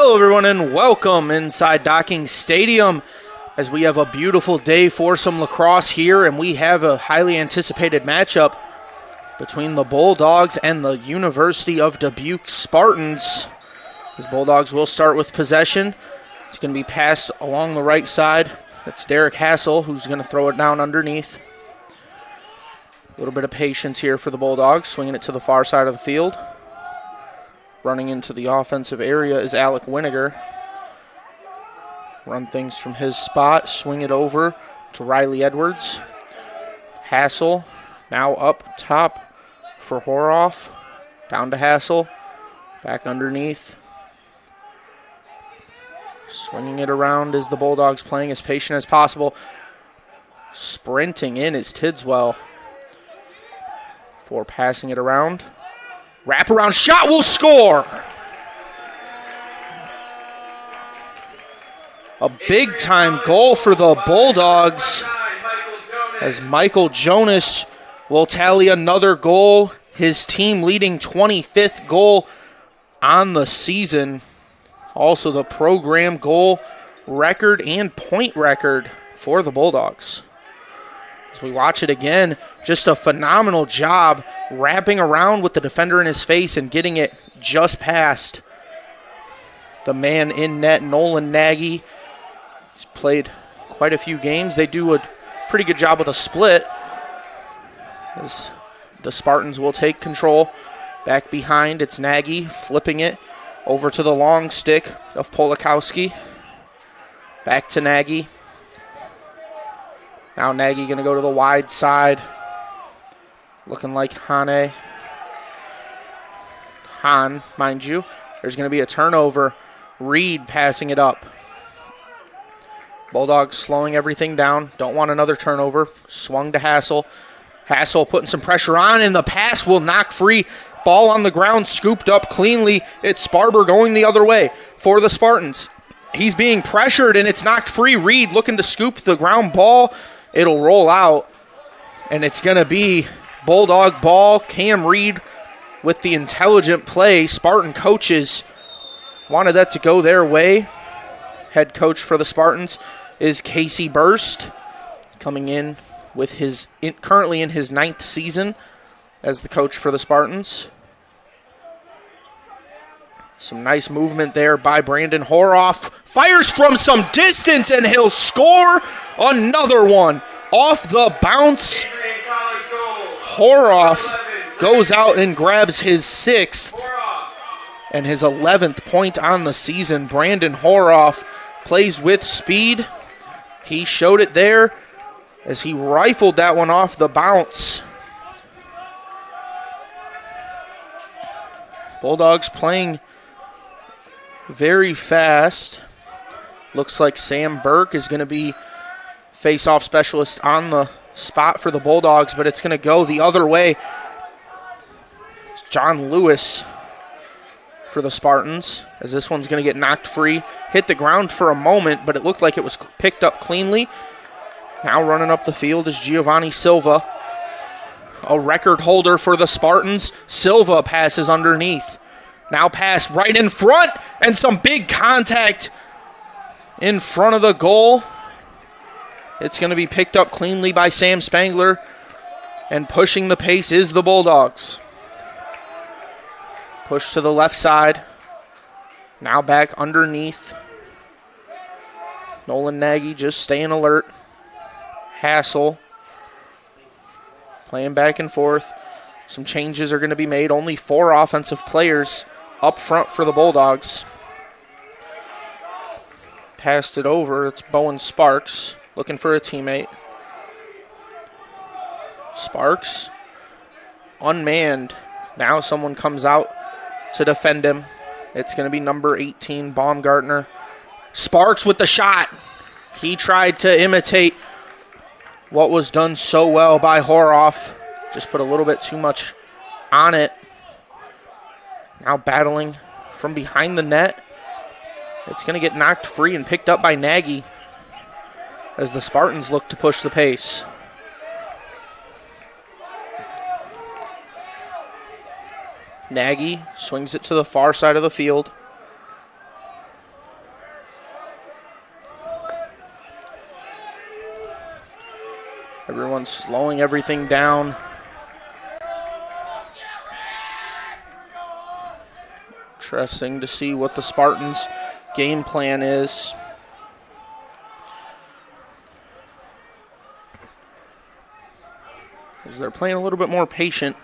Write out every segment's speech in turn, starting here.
Hello everyone and welcome inside Docking Stadium as we have a beautiful day for some lacrosse here, and we have a highly anticipated matchup between the Bulldogs and the University of Dubuque Spartans. These Bulldogs will start with possession. It's going to be passed along the right side. That's Derek Hassel who's going to throw it down underneath. A little bit of patience here for the Bulldogs, swinging it to the far side of the field. Running into the offensive area is Alec Winiger. Run things from his spot, swing it over to Riley Edwards. Hassel now up top for Horoff. Down to Hassel, back underneath. Swinging it around as the Bulldogs playing as patient as possible. Sprinting in is Tidswell for passing it around. Wraparound shot will score. A big-time goal for the Bulldogs as Michael Jonas will tally another goal, his team leading 25th goal on the season. Also the program goal record and point record for the Bulldogs. As we watch it again, just a phenomenal job wrapping around with the defender in his face and getting it just past the man in net, Nolan Nagy. He's played quite a few games. They do a pretty good job with a split as the Spartans will take control. Back behind, it's Nagy flipping it over to the long stick of Polakowski. Back to Nagy. Now Nagy going to go to the wide side. Looking like Han, mind you. There's going to be a turnover. Reed passing it up. Bulldogs slowing everything down. Don't want another turnover. Swung to Hassel. Hassel putting some pressure on, and the pass will knock free. Ball on the ground, scooped up cleanly. It's Sparber going the other way for the Spartans. He's being pressured, and it's knocked free. Reed looking to scoop the ground ball. It'll roll out, and it's going to be Bulldog ball. Cam Reed with the intelligent play. Spartan coaches wanted that to go their way. Head coach for the Spartans is Casey Burst, coming in with currently in his 9th season as the coach for the Spartans. Some nice movement there by Brandon Horoff. Fires from some distance, and he'll score another one. Off the bounce, Horoff goes out and grabs his 6th and his 11th point on the season. Brandon Horoff plays with speed. He showed it there as he rifled that one off the bounce. Bulldogs playing very fast. Looks like Sam Burke is going to be face-off specialist on the spot for the Bulldogs, but it's going to go the other way. It's John Lewis for the Spartans, as this one's going to get knocked free. Hit the ground for a moment, but it looked like it was picked up cleanly. Now running up the field is Giovanni Silva, a record holder for the Spartans. Silva passes underneath. Now pass right in front, and some big contact in front of the goal. It's going to be picked up cleanly by Sam Spangler, and pushing the pace is the Bulldogs. Push to the left side. Now back underneath. Nolan Nagy just staying alert. Hassel playing back and forth. Some changes are going to be made. Only 4 offensive players up front for the Bulldogs. Passed it over. It's Bowen Sparks looking for a teammate. Sparks unmanned. Now someone comes out to defend him. It's going to be number 18, Baumgartner. Sparks with the shot. He tried to imitate what was done so well by Horoff. Just put a little bit too much on it. Now battling from behind the net. It's going to get knocked free and picked up by Nagy as the Spartans look to push the pace. Nagy swings it to the far side of the field. Everyone's slowing everything down. Interesting to see what the Spartans' game plan is. As they're playing a little bit more patient.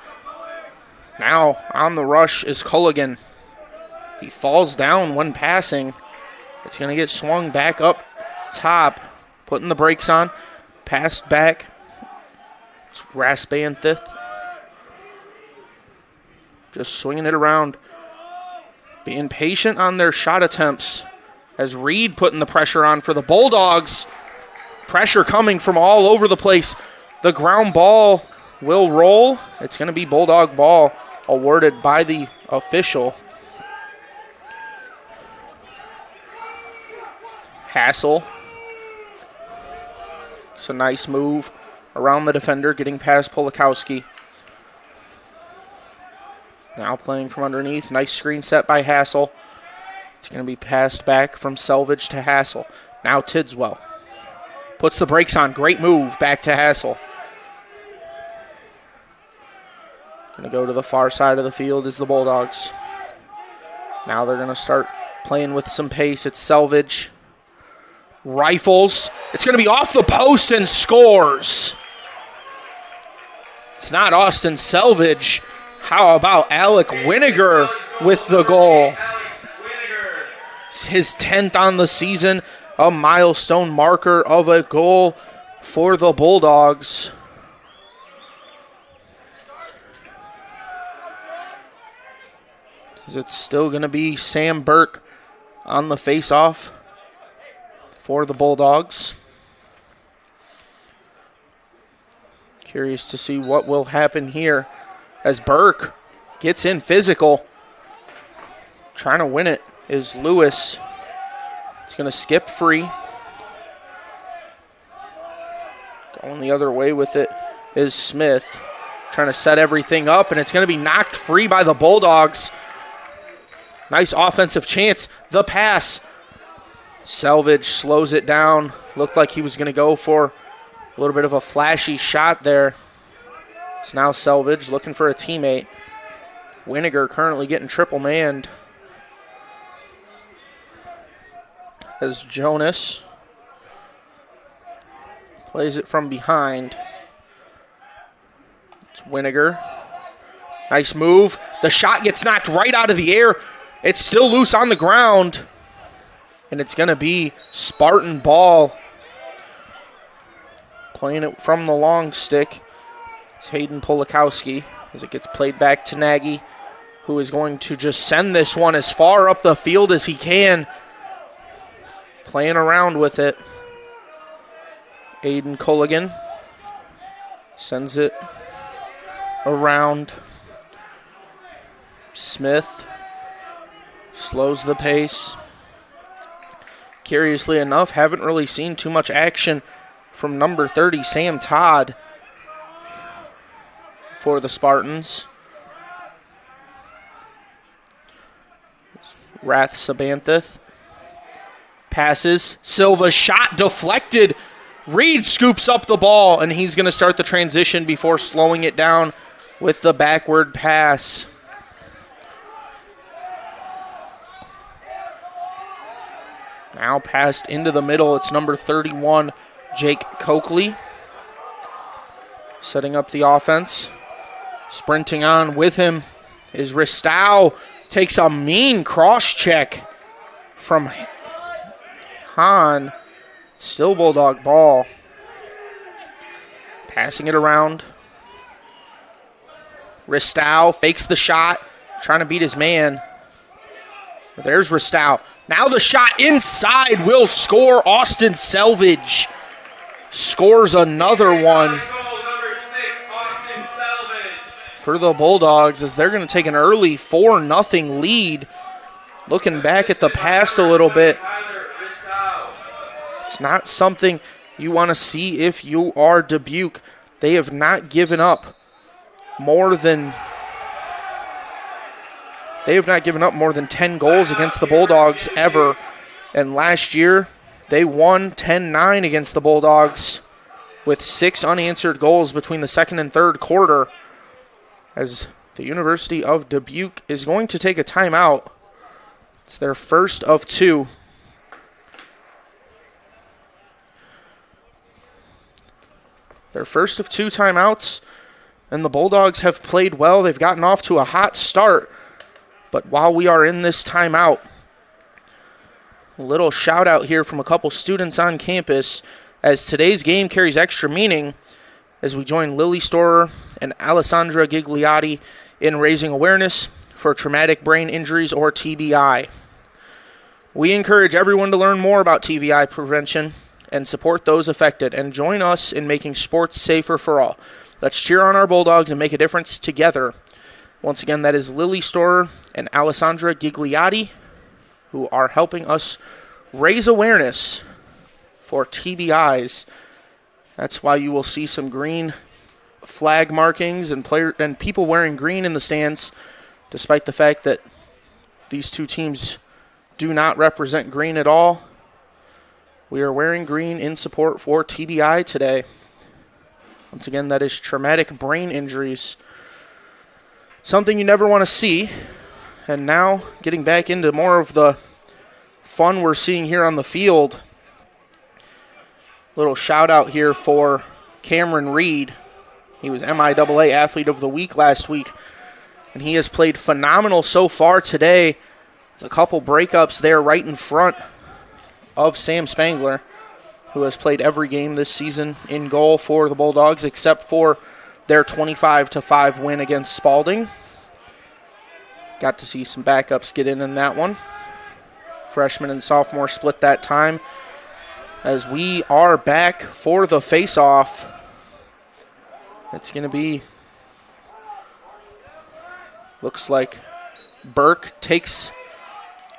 Now on the rush is Culligan. He falls down when passing. It's going to get swung back up top. Putting the brakes on. Passed back. It's Rasbanthith. Just swinging it around. Being patient on their shot attempts. As Reed putting the pressure on for the Bulldogs. Pressure coming from all over the place. The ground ball will roll. It's going to be Bulldog ball awarded by the official. Hassel. It's a nice move around the defender, getting past Polakowski. Now playing from underneath. Nice screen set by Hassel. It's going to be passed back from Selvage to Hassel. Now Tidswell. Puts the brakes on. Great move back to Hassel. Going to go to the far side of the field is the Bulldogs. Now they're going to start playing with some pace. It's Selvage. Rifles. It's going to be off the post and scores. It's not Austin Selvage. How about Alec Winiger with the goal? It's his 10th on the season. A milestone marker of a goal for the Bulldogs. It's still going to be Sam Burke on the face-off for the Bulldogs. Curious to see what will happen here as Burke gets in physical. Trying to win it is Lewis. It's going to skip free. Going the other way with it is Smith. Trying to set everything up, and it's going to be knocked free by the Bulldogs. Nice offensive chance. The pass. Selvage slows it down. Looked like he was going to go for a little bit of a flashy shot there. It's now Selvage looking for a teammate. Winiger currently getting triple manned. As Jonas plays it from behind. It's Winiger. Nice move. The shot gets knocked right out of the air. It's still loose on the ground. And it's going to be Spartan ball. Playing it from the long stick. It's Hayden Polakowski as it gets played back to Nagy, who is going to just send this one as far up the field as he can. Playing around with it. Aiden Culligan sends it around. Smith slows the pace. Curiously enough, haven't really seen too much action from number 30, Sam Todd, for the Spartans. Rath Sabanthith passes. Silva shot deflected. Reed scoops up the ball, and he's going to start the transition before slowing it down with the backward pass. Now passed into the middle. It's number 31, Jake Coakley, setting up the offense. Sprinting on with him is Ristow. Takes a mean cross check from Hahn. Still Bulldog ball. Passing it around. Ristow fakes the shot, trying to beat his man. There's Ristow. Now the shot inside will score. Austin Selvage scores another one for the Bulldogs as they're going to take an early 4-0 lead. Looking back at the past a little bit, it's not something you want to see if you are Dubuque. They have not given up more than 10 goals against the Bulldogs ever. And last year, they won 10-9 against the Bulldogs with 6 unanswered goals between the second and third quarter, as the University of Dubuque is going to take a timeout. It's their first of 2. Their first of 2 timeouts, and the Bulldogs have played well. They've gotten off to a hot start, but while we are in this timeout, a little shout out here from a couple students on campus, as today's game carries extra meaning as we join Lily Storer and Alessandra Gigliotti in raising awareness for traumatic brain injuries, or TBI. We encourage everyone to learn more about TBI prevention and support those affected, and join us in making sports safer for all. Let's cheer on our Bulldogs and make a difference together. Once again, that is Lily Storer and Alessandra Gigliotti, who are helping us raise awareness for TBIs. That's why you will see some green flag markings and people wearing green in the stands, despite the fact that these two teams do not represent green at all. We are wearing green in support for TBI today. Once again, that is traumatic brain injuries. Something you never want to see. And now, getting back into more of the fun we're seeing here on the field. Little shout out here for Cameron Reed. He was MIAA Athlete of the Week last week, and he has played phenomenal so far today. A couple breakups there right in front of Sam Spangler, who has played every game this season in goal for the Bulldogs, except for their 25-5 win against Spalding. Got to see some backups get in that one. Freshman and sophomore split that time. As we are back for the face-off, it's going to be, looks like Burke takes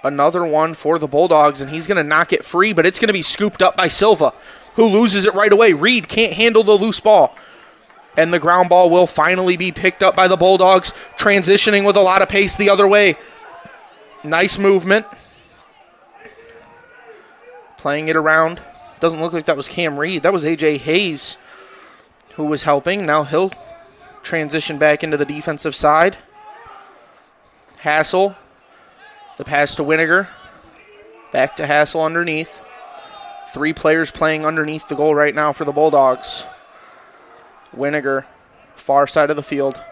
another one for the Bulldogs, and he's going to knock it free, but it's going to be scooped up by Silva, who loses it right away. Reed can't handle the loose ball, and the ground ball will finally be picked up by the Bulldogs, transitioning with a lot of pace the other way. Nice movement. Playing it around. Doesn't look like that was Cam Reed. That was A.J. Hayes who was helping. Now he'll transition back into the defensive side. Hassel. The pass to Winiger. Back to Hassel underneath. 3 players playing underneath the goal right now for the Bulldogs. Winiger, far side of the field.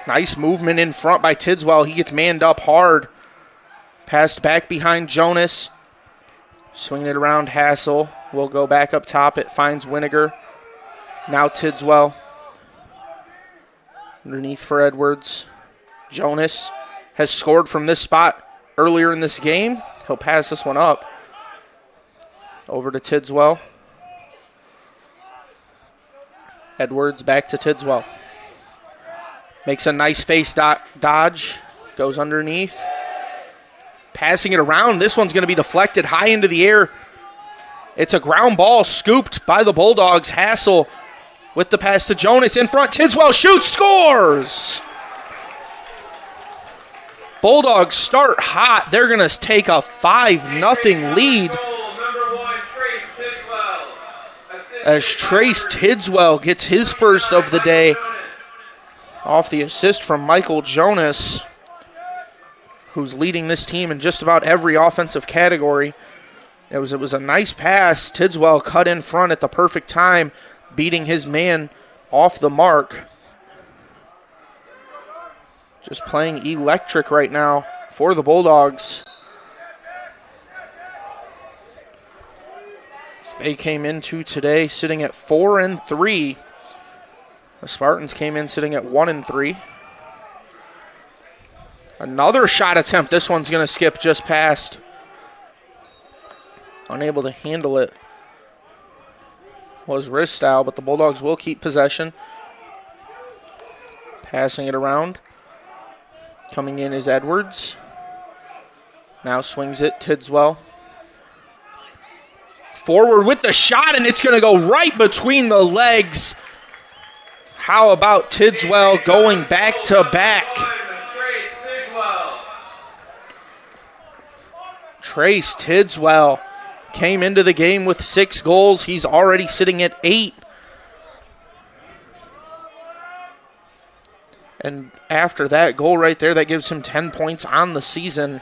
Nice movement in front by Tidswell. He gets manned up hard. Passed back behind Jonas. Swinging it around, Hassel will go back up top. It finds Winiger. Now Tidswell. Underneath for Edwards. Jonas has scored from this spot earlier in this game. He'll pass this one up. Over to Tidswell. Edwards back to Tidswell. Makes a nice face dodge. Goes underneath. Passing it around. This one's going to be deflected high into the air. It's a ground ball scooped by the Bulldogs. Hassel with the pass to Jonas in front. Tidswell shoots, scores! Bulldogs start hot. They're going to take a 5-0 lead as Trace Tidswell gets his first of the day off the assist from Michael Jonas, who's leading this team in just about every offensive category. It was a nice pass. Tidswell cut in front at the perfect time, beating his man off the mark. Just playing electric right now for the Bulldogs. They came into today sitting at 4-3. The Spartans came in sitting at 1-3. Another shot attempt. This one's going to skip just past. Unable to handle it was Ristow, but the Bulldogs will keep possession. Passing it around. Coming in is Edwards. Now swings it, Tidswell. Forward with the shot, and it's going to go right between the legs. How about Tidswell going back to back? Trace Tidswell came into the game with 6 goals. He's already sitting at 8. And after that goal right there, that gives him 10 points on the season.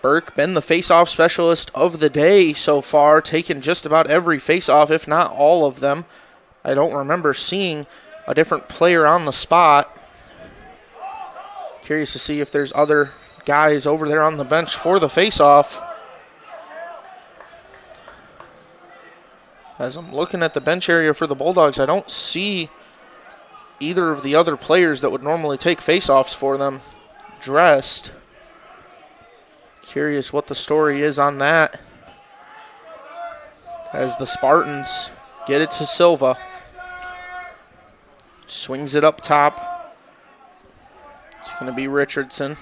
Burke been the face-off specialist of the day so far, taking just about every face-off, if not all of them. I don't remember seeing a different player on the spot. Curious to see if there's other guys over there on the bench for the face-off. As I'm looking at the bench area for the Bulldogs, I don't see either of the other players that would normally take face-offs for them dressed. Curious what the story is on that. As the Spartans get it to Silva. Swings it up top. It's going to be Richardson.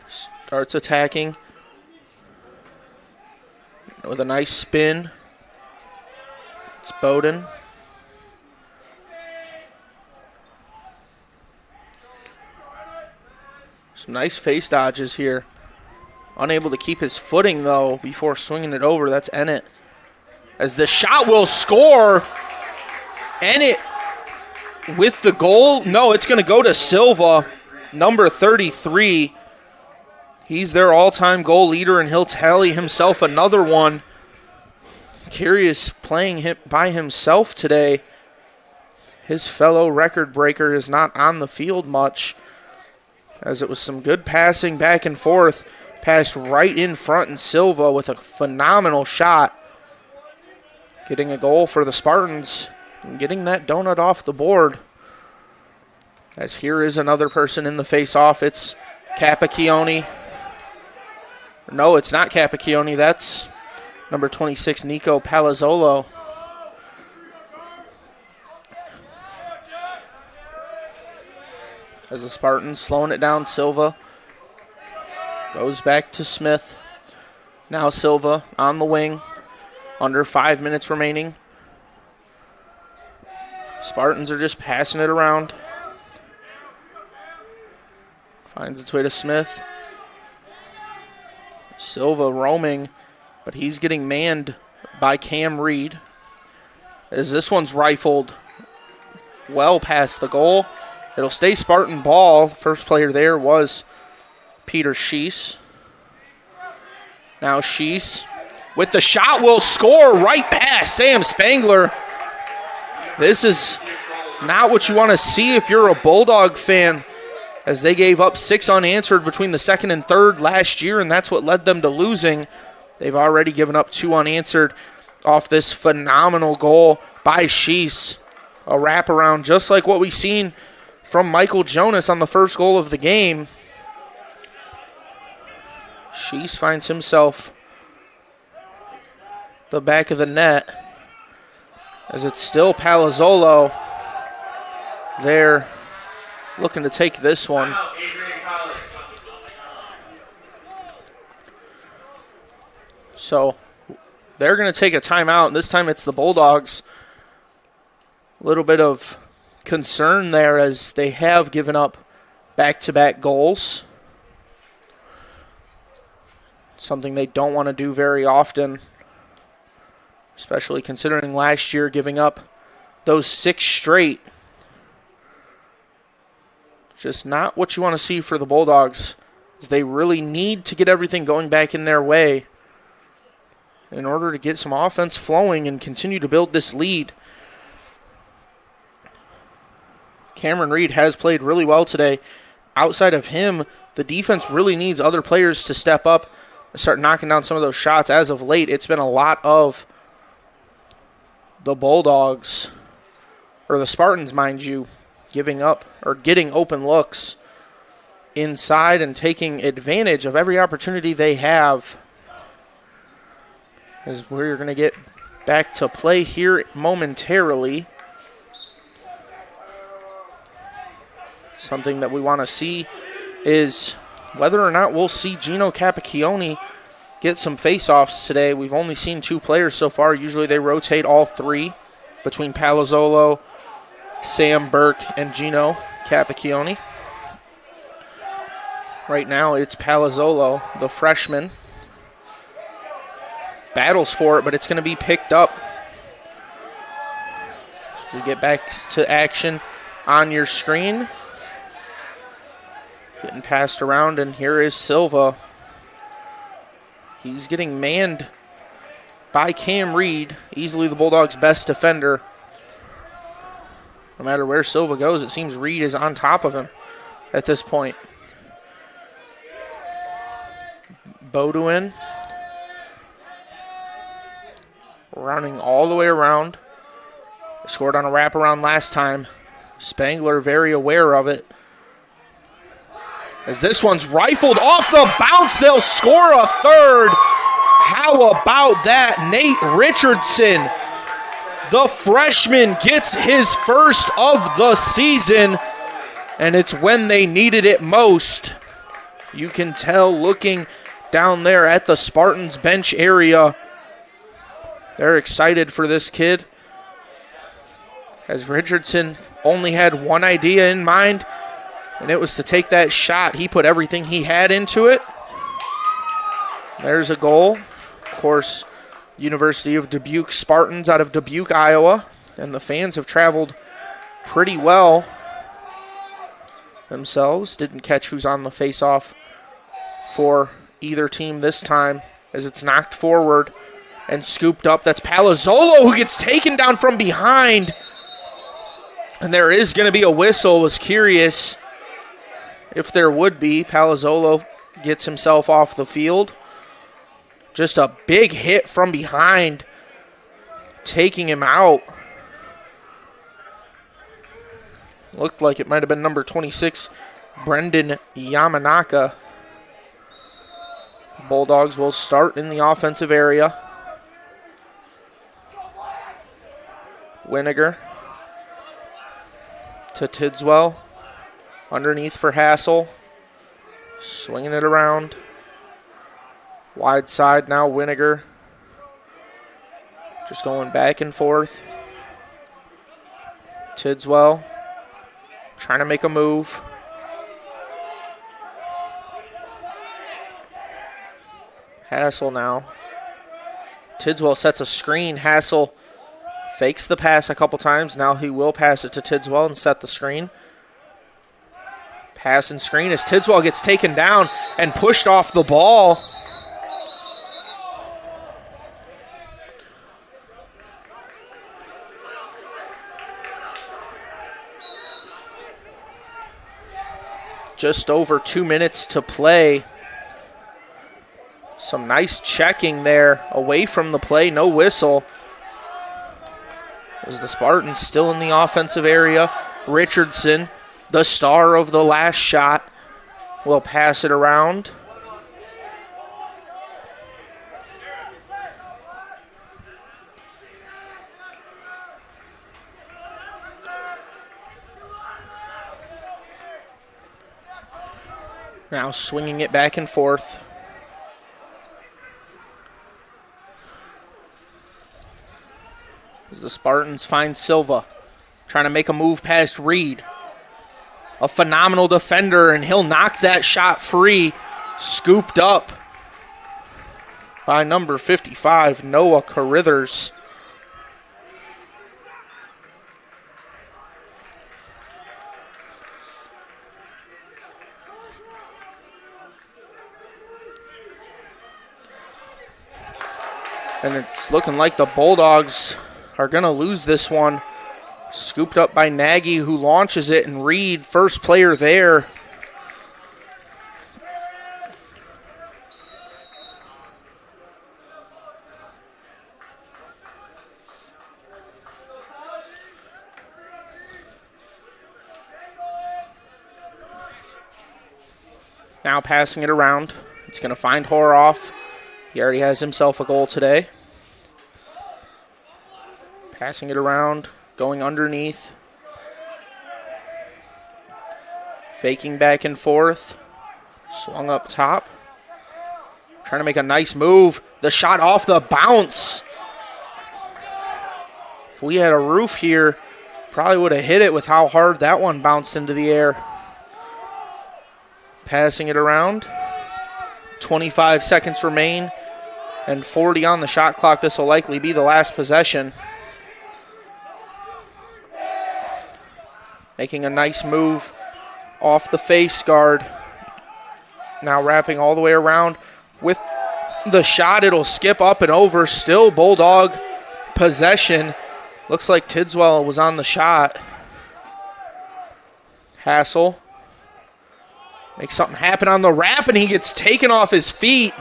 Starts attacking with a nice spin. It's Bowden. Some nice face dodges here. Unable to keep his footing, though, before swinging it over. That's Ennett. As the shot will score. Ennett with the goal. No, it's going to go to Silva, number 33. He's their all-time goal leader, and he'll tally himself another one. Curious playing him by himself today. His fellow record breaker is not on the field much, as it was some good passing back and forth. Passed right in front, and Silva with a phenomenal shot. Getting a goal for the Spartans and getting that donut off the board. As here is another person in the face-off. It's Capacchione. No, it's not Capacchione. That's number 26, Nico Palazzolo. As the Spartans slowing it down, Silva goes back to Smith. Now Silva on the wing. Under 5 minutes remaining. Spartans are just passing it around. Finds its way to Smith. Silva roaming, but he's getting manned by Cam Reed. As this one's rifled well past the goal. It'll stay Spartan ball. First player there was Peter Schiess. Now Schiess with the shot will score right past Sam Spangler. This is not what you want to see if you're a Bulldog fan, as they gave up 6 unanswered between the second and third last year, and that's what led them to losing. They've already given up 2 unanswered off this phenomenal goal by Schiess. A wraparound just like what we've seen from Michael Jonas on the first goal of the game. Schiess finds himself the back of the net, as it's still Palazzolo there looking to take this one. So they're going to take a timeout, and this time it's the Bulldogs. A little bit of concern there, as they have given up back-to-back goals. Something they don't want to do very often, especially considering last year giving up those 6 straight. Just not what you want to see for the Bulldogs, as they really need to get everything going back in their way in order to get some offense flowing and continue to build this lead. Cameron Reed has played really well today. Outside of him, the defense really needs other players to step up and start knocking down some of those shots. As of late, it's been a lot of the Bulldogs, or the Spartans, mind you, giving up or getting open looks inside and taking advantage of every opportunity they have. As we're going to get back to play here momentarily. Something that we want to see is whether or not we'll see Gino Capacchione get some face-offs today. We've only seen 2 players so far. Usually they rotate all 3 between Palazzolo, Sam Burke, and Gino Capacchione. Right now it's Palazzolo, the freshman. Battles for it, but it's going to be picked up. So we get back to action on your screen. Getting passed around, and here is Silva. He's getting manned by Cam Reed, easily the Bulldogs' best defender. No matter where Silva goes, it seems Reed is on top of him at this point. Bodouin running all the way around. Scored on a wraparound last time. Spangler very aware of it. As this one's rifled off the bounce, they'll score a third. How about that? Nate Richardson, the freshman, gets his first of the season, and it's when they needed it most. You can tell looking down there at the Spartans bench area, they're excited for this kid. As Richardson only had one idea in mind, and it was to take that shot. He put everything he had into it. There's a goal. Of course, University of Dubuque Spartans out of Dubuque, Iowa. And the fans have traveled pretty well themselves. Didn't catch who's on the face-off for either team this time, as it's knocked forward and scooped up. That's Palazzolo, who gets taken down from behind. And there is going to be a whistle. Was curious if there would be. Palazzolo gets himself off the field. Just a big hit from behind, taking him out. Looked like it might have been number 26, Brendan Yamanaka. Bulldogs will start in the offensive area. Winiger to Tidswell. Underneath for Hassel. Swinging it around. Wide side now, Winiger. Just going back and forth. Tidswell trying to make a move. Hassel now. Tidswell sets a screen. Hassel fakes the pass a couple times. Now he will pass it to Tidswell and set the screen. Pass and screen as Tidswell gets taken down and pushed off the ball. Just over 2 minutes to play. Some nice checking there away from the play. No whistle. As the Spartans still in the offensive area. Richardson, the star of the last shot, will pass it around. Now swinging it back and forth. As the Spartans find Silva, trying to make a move past Reed. A phenomenal defender, and he'll knock that shot free. Scooped up by number 55, Noah Carithers. And it's looking like the Bulldogs are going to lose this one. Scooped up by Nagy, who launches it, and Reed, first player there. Now passing it around. It's going to find Horoff. He already has himself a goal today. Passing it around, going underneath. Faking back and forth. Swung up top. Trying to make a nice move. The shot off the bounce. If we had a roof here, probably would have hit it with how hard that one bounced into the air. Passing it around. 25 seconds remain and 40 on the shot clock. This will likely be the last possession. Making a nice move off the face guard. Now wrapping all the way around with the shot. It'll skip up and over. Still Bulldog possession. Looks like Tidswell was on the shot. Hassel makes something happen on the wrap, and he gets taken off his feet,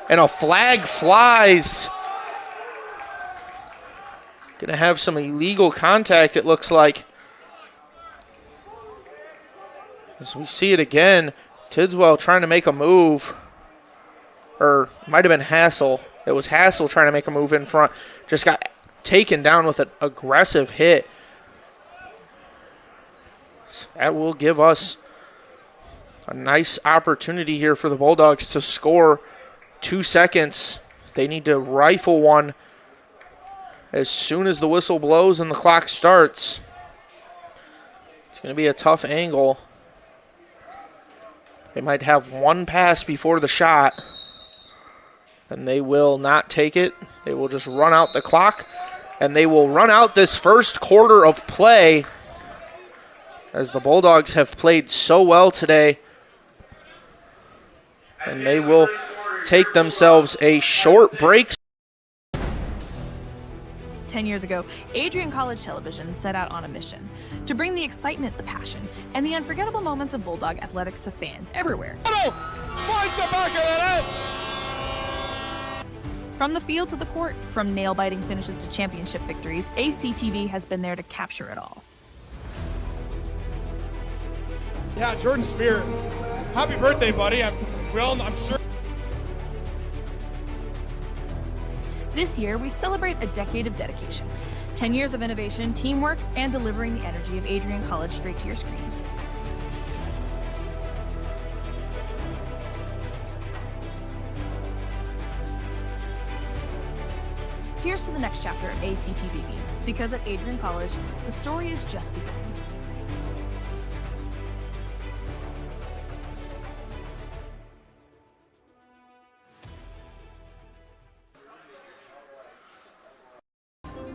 and a flag flies. Gonna have some illegal contact, it looks like. As we see it again, Tidswell trying to make a move. Or might have been Hassel. It was Hassel trying to make a move in front. Just got taken down with an aggressive hit. So that will give us a nice opportunity here for the Bulldogs to score. 2 seconds. They need to rifle one as soon as the whistle blows and the clock starts. It's going to be a tough angle. They might have one pass before the shot, and they will not take it. They will just run out the clock, and they will run out this first quarter of play as the Bulldogs have played so well today. And they will take themselves a short break. 10 years ago, Adrian College Television set out on a mission to bring the excitement, the passion, and the unforgettable moments of Bulldog athletics to fans everywhere. From the field to the court, from nail-biting finishes to championship victories, ACTV has been there to capture it all. Yeah, Jordan Spear, happy birthday, buddy. I'm sure. This year, we celebrate a decade of dedication, 10 years of innovation, teamwork, and delivering the energy of Adrian College straight to your screen. Here's to the next chapter of ACTV, because at Adrian College, the story is just beginning.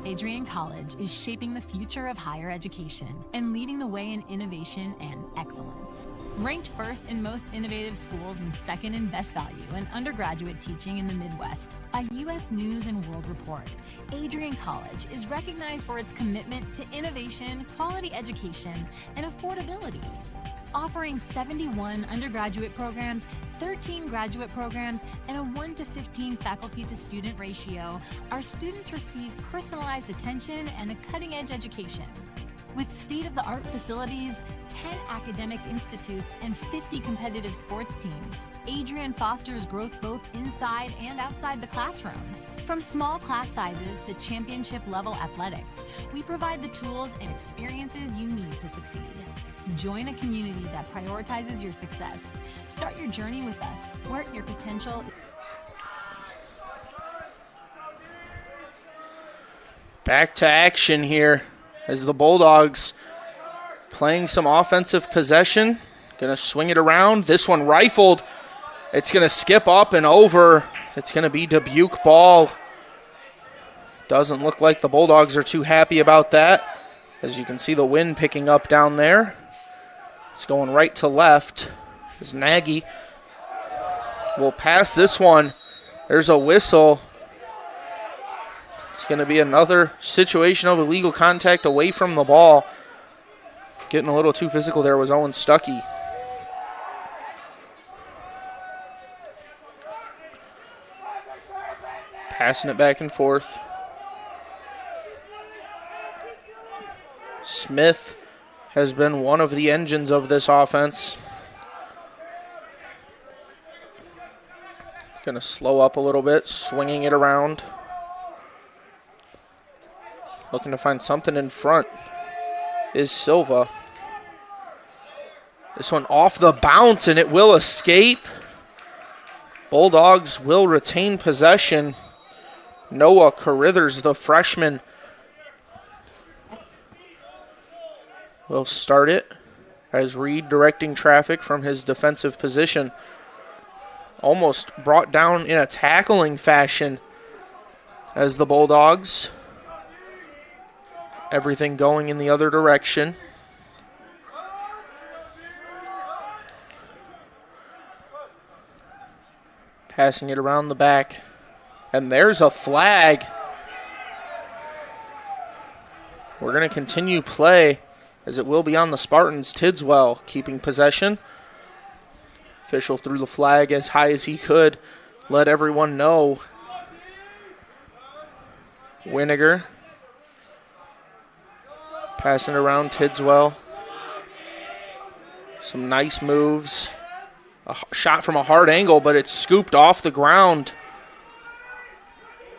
Adrian College is shaping the future of higher education and leading the way in innovation and excellence. Ranked first in most innovative schools and second in best value in undergraduate teaching in the Midwest by U.S. News and World Report, Adrian College is recognized for its commitment to innovation, quality education, and affordability. Offering 71 undergraduate programs, 13 graduate programs, and a 1-to-15 faculty-to-student ratio, our students receive personalized attention and a cutting-edge education. With state-of-the-art facilities, 10 academic institutes, and 50 competitive sports teams, Adrian fosters growth both inside and outside the classroom. From small class sizes to championship-level athletics, we provide the tools and experiences you need to succeed. Join a community that prioritizes your success. Start your journey with us. Work your potential. Back to action here as the Bulldogs playing some offensive possession. Going to swing it around. This one rifled. It's going to skip up and over. It's going to be Dubuque ball. Doesn't look like the Bulldogs are too happy about that. As you can see the wind picking up down there. It's going right to left as Nagy will pass this one. There's a whistle. It's going to be another situation of illegal contact away from the ball. Getting a little too physical there was Owen Stuckey. Passing it back and forth. Smith has been one of the engines of this offense. Going to slow up a little bit, swinging it around. Looking to find something in front is Silva. This one off the bounce, and it will escape. Bulldogs will retain possession. Noah Carithers, the freshman, will start it as Reed directing traffic from his defensive position. Almost brought down in a tackling fashion as the Bulldogs. Everything going in the other direction. Passing it around the back. And there's a flag. We're going to continue play as it will be on the Spartans. Tidswell keeping possession. Official threw the flag as high as he could. Let everyone know. Winiger. Passing it around Tidswell. Some nice moves. A shot from a hard angle, but it's scooped off the ground.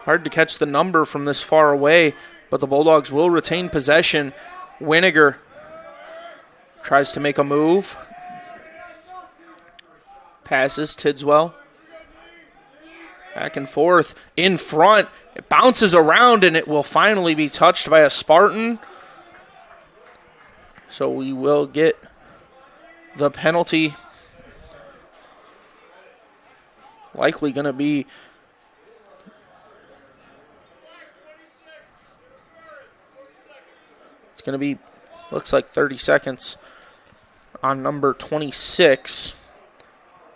Hard to catch the number from this far away, but the Bulldogs will retain possession. Winiger tries to make a move. Passes Tidswell. Back and forth. In front. It bounces around, and it will finally be touched by a Spartan. So we will get the penalty. Likely going to be it's going to be, looks like 30 seconds on number 26.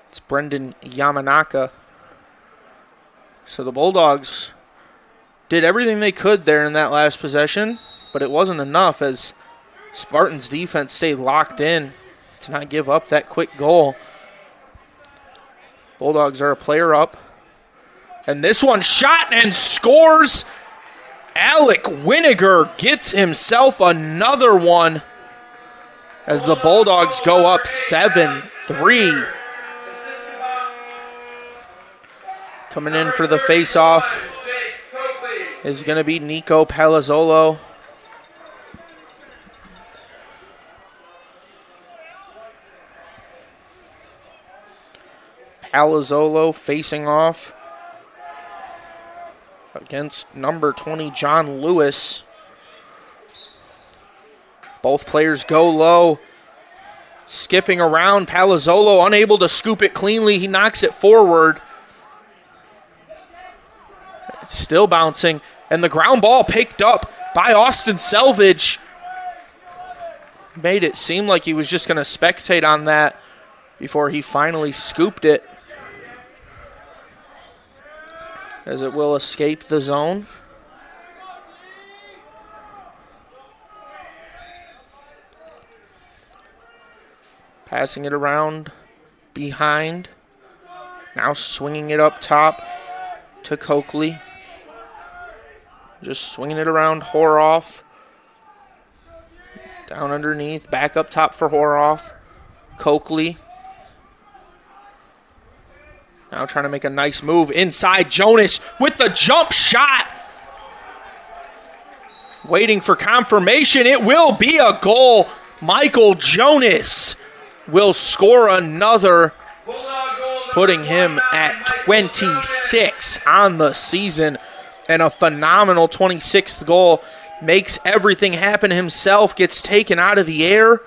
It's Brendan Yamanaka. So the Bulldogs did everything they could there in that last possession, but it wasn't enough as Spartans defense stayed locked in to not give up that quick goal. Bulldogs are a player up. And this one shot and scores. Alec Winiger gets himself another one as the Bulldogs go up 7-3. Coming in for the face-off is going to be Nico Palazzolo. Palazzolo facing off against number 20, John Lewis. Both players go low. Skipping around, Palazzolo unable to scoop it cleanly. He knocks it forward. It's still bouncing, and the ground ball picked up by Austin Selvage. Made it seem like he was just going to spectate on that before he finally scooped it, as it will escape the zone. Passing it around behind. Now swinging it up top to Coakley. Just swinging it around Horoff. Down underneath. Back up top for Horoff. Coakley. Now trying to make a nice move inside. Jonas with the jump shot. Waiting for confirmation. It will be a goal. Michael Jonas will score another, putting him at 26 on the season. And a phenomenal 26th goal. Makes everything happen himself. Gets taken out of the air,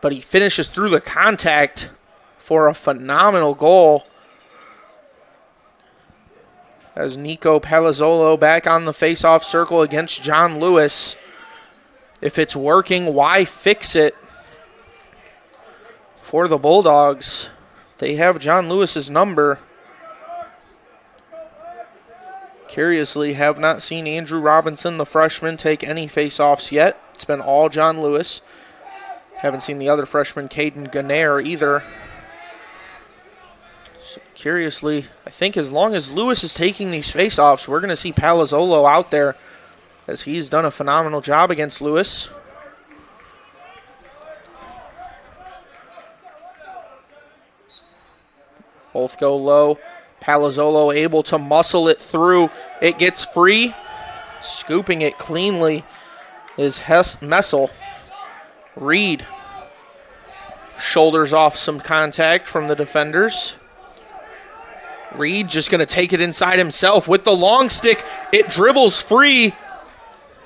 but he finishes through the contact for a phenomenal goal. As Nico Palazzolo back on the face-off circle against John Lewis. If it's working, why fix it? For the Bulldogs, they have John Lewis's number. Curiously, have not seen Andrew Robinson, the freshman, take any face-offs yet. It's been all John Lewis. Haven't seen the other freshman, Caden Gannair, either. So curiously, I think as long as Lewis is taking these face-offs, we're going to see Palazzolo out there, as he's done a phenomenal job against Lewis. Both go low. Palazzolo able to muscle it through. It gets free. Scooping it cleanly is Messel. Reed shoulders off some contact from the defenders. Reed just going to take it inside himself with the long stick. It dribbles free.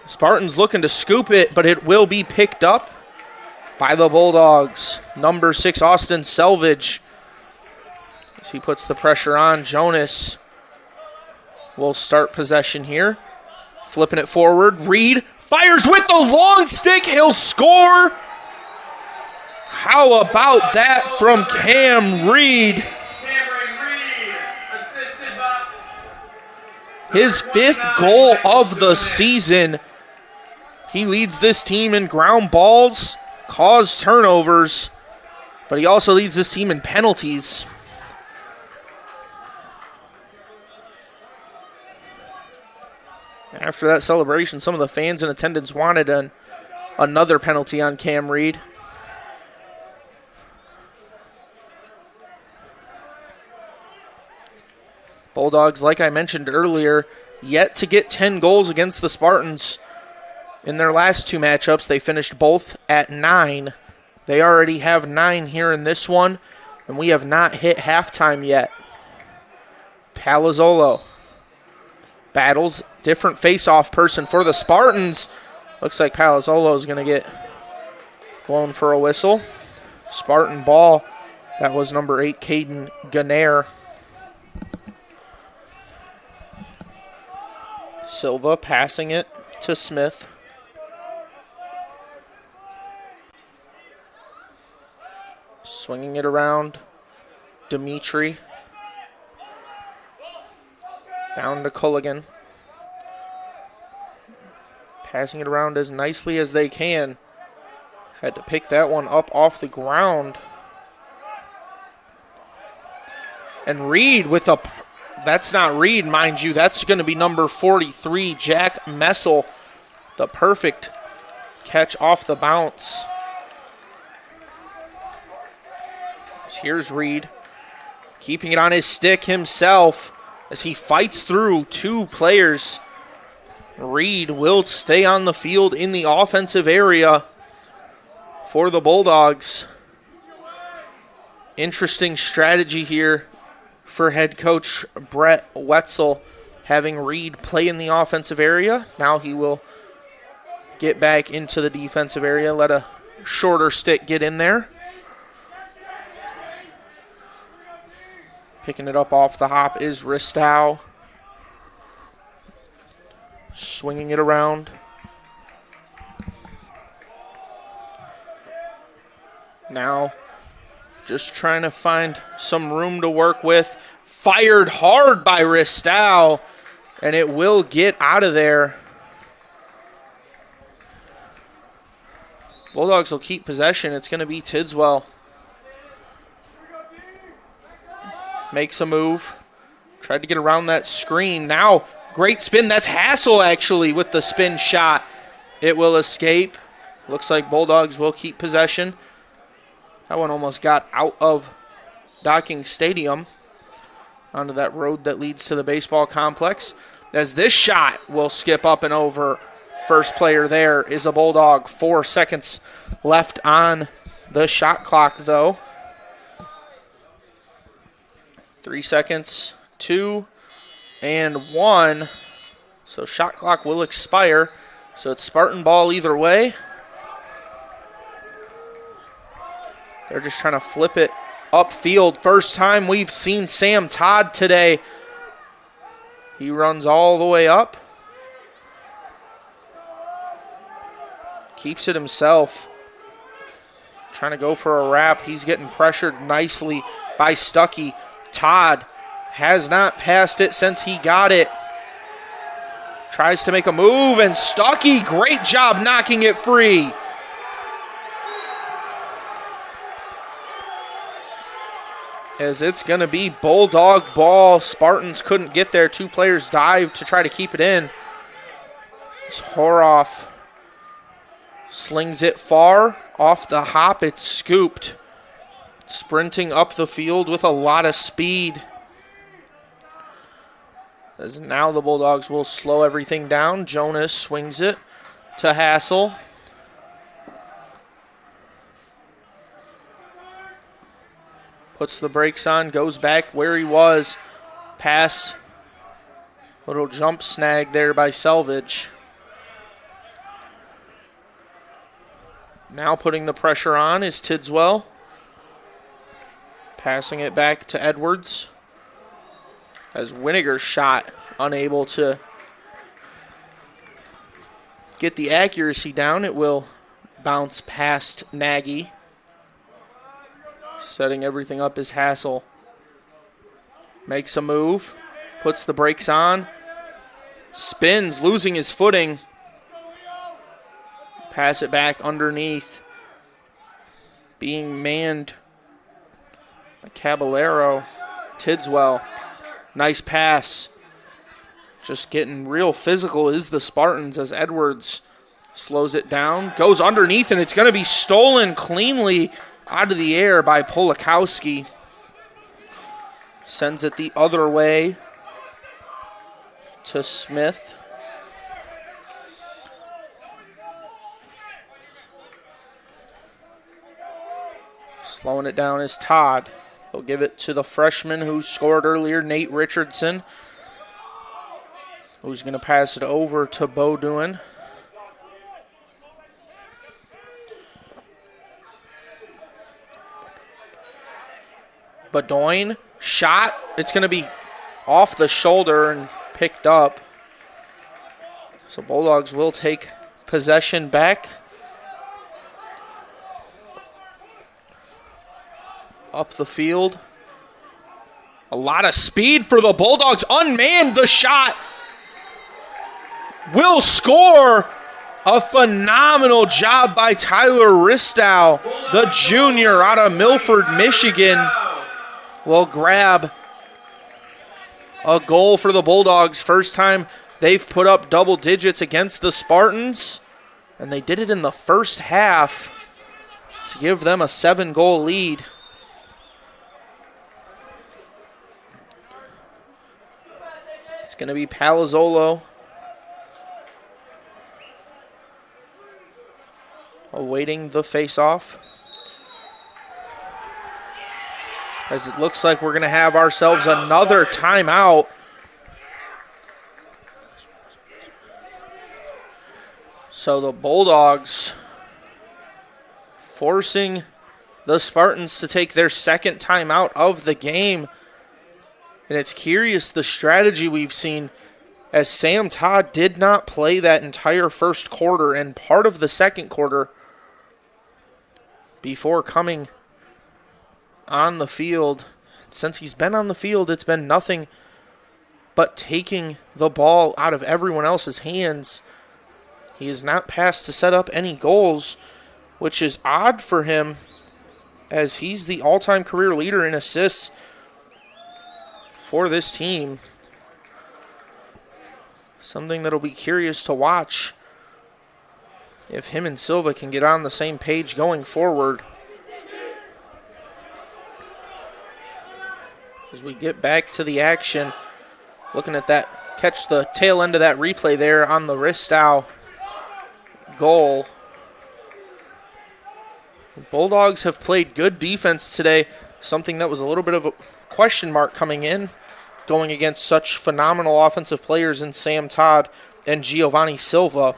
Spartans looking to scoop it, but it will be picked up by the Bulldogs. Number 6, Austin Selvage. As he puts the pressure on, Jonas will start possession here. Flipping it forward. Reed fires with the long stick. He'll score. How about that from Cam Reed? His 5th goal of the season. He leads this team in ground balls, caused turnovers, but he also leads this team in penalties. After that celebration, some of the fans in attendance wanted another penalty on Cam Reed. Bulldogs, like I mentioned earlier, yet to get 10 goals against the Spartans. In their last 2 matchups, they finished both at 9. They already have 9 here in this one, and we have not hit halftime yet. Palazzolo battles, different face-off person for the Spartans. Looks like Palazzolo is going to get blown for a whistle. Spartan ball. That was number 8, Caden Gannair. Silva passing it to Smith. Swinging it around. Dimitri. Down to Culligan. Passing it around as nicely as they can. Had to pick that one up off the ground. And Reed with a... That's not Reed, mind you. That's going to be number 43, Jack Messel. The perfect catch off the bounce. Here's Reed, keeping it on his stick himself as he fights through 2 players. Reed will stay on the field in the offensive area for the Bulldogs. Interesting strategy here for head coach Brett Wetzel, having Reed play in the offensive area. Now he will get back into the defensive area, let a shorter stick get in there. Picking it up off the hop is Ristow. Swinging it around. Now, just trying to find some room to work with. Fired hard by Ristow, and it will get out of there. Bulldogs will keep possession. It's going to be Tidswell. Makes a move. Tried to get around that screen. Now, great spin. That's Hassel, actually, with the spin shot. It will escape. Looks like Bulldogs will keep possession. That one almost got out of Docking Stadium onto that road that leads to the baseball complex. As this shot will skip up and over. First player there is a Bulldog. 4 seconds left on the shot clock, though. 3 seconds, 2, and 1. So shot clock will expire. So it's Spartan ball either way. They're just trying to flip it upfield. First time we've seen Sam Todd today. He runs all the way up. Keeps it himself. Trying to go for a wrap. He's getting pressured nicely by Stuckey. Todd has not passed it since he got it. Tries to make a move, and Stuckey, great job knocking it free. As it's going to be Bulldog ball. Spartans couldn't get there. 2 players dived to try to keep it in. It's Horoff. Slings it far. Off the hop, it's scooped. Sprinting up the field with a lot of speed. As now the Bulldogs will slow everything down. Jonas swings it to Hassel. Puts the brakes on, goes back where he was. Pass. Little jump snag there by Selvage. Now putting the pressure on is Tidswell. Passing it back to Edwards. As Winiger's shot unable to get the accuracy down, it will bounce past Nagy. Setting everything up is Hassel. Makes a move, puts the brakes on, spins, losing his footing. Pass it back underneath. Being manned by Caballero. Tidswell. Nice pass. Just getting real physical is the Spartans as Edwards slows it down. Goes underneath, and it's going to be stolen cleanly out of the air by Polakowski. Sends it the other way to Smith. Slowing it down is Todd. He'll give it to the freshman who scored earlier, Nate Richardson, who's going to pass it over to Beaudoin. Beaudoin, shot. It's going to be off the shoulder and picked up. So Bulldogs will take possession back. Up the field. A lot of speed for the Bulldogs. Unmanned the shot. Will score. A phenomenal job by Tyler Ristow, the junior out of Milford, Michigan. Will grab a goal for the Bulldogs. First time they've put up double digits against the Spartans. And they did it in the first half to give them a 7-goal lead. It's going to be Palazzolo awaiting the face-off. As it looks like we're going to have ourselves another timeout. So the Bulldogs forcing the Spartans to take their second timeout of the game. And it's curious the strategy we've seen, as Sam Todd did not play that entire first quarter and part of the second quarter before coming on the field. Since he's been on the field, it's been nothing but taking the ball out of everyone else's hands. He has not passed to set up any goals, which is odd for him, as he's the all-time career leader in assists for this team. Something that'll be curious to watch if him and Silva can get on the same page going forward. As we get back to the action, looking at that, catch the tail end of that replay there on the Ristow goal. The Bulldogs have played good defense today, something that was a little bit of a question mark coming in, going against such phenomenal offensive players in Sam Todd and Giovanni Silva.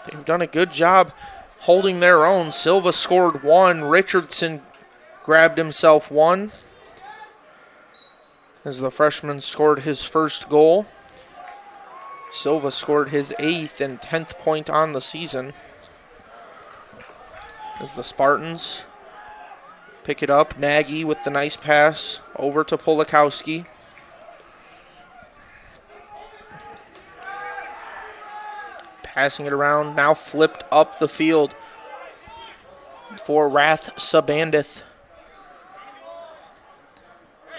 They've done a good job holding their own. Silva scored one. Richardson grabbed himself one, as the freshman scored his first goal. Silva scored his 8th and 10th point on the season. As the Spartans pick it up, Nagy with the nice pass over to Polakowski. Passing it around, now flipped up the field for Rath Sabandith.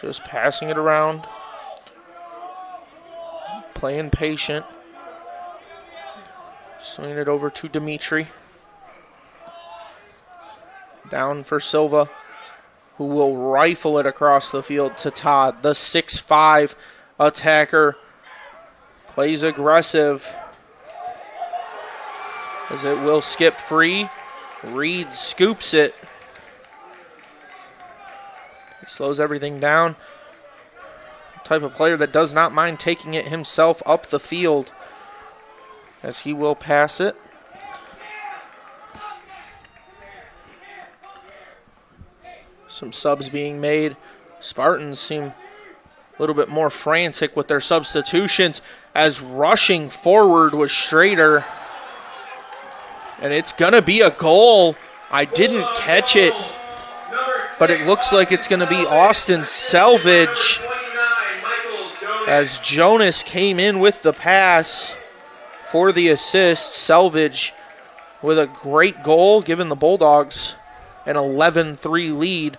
Just passing it around, playing patient. Swinging it over to Dimitri. Down for Silva, who will rifle it across the field to Todd. The 6'5" attacker plays aggressive, as it will skip free. Reed scoops it. He slows everything down. Type of player that does not mind taking it himself up the field, as he will pass it. Some subs being made. Spartans seem a little bit more frantic with their substitutions as rushing forward was Schrader. And it's going to be a goal. I didn't catch it, but it looks like it's going to be Austin Selvage as Jonas came in with the pass for the assist. Selvage with a great goal, giving the Bulldogs an 11-3 lead.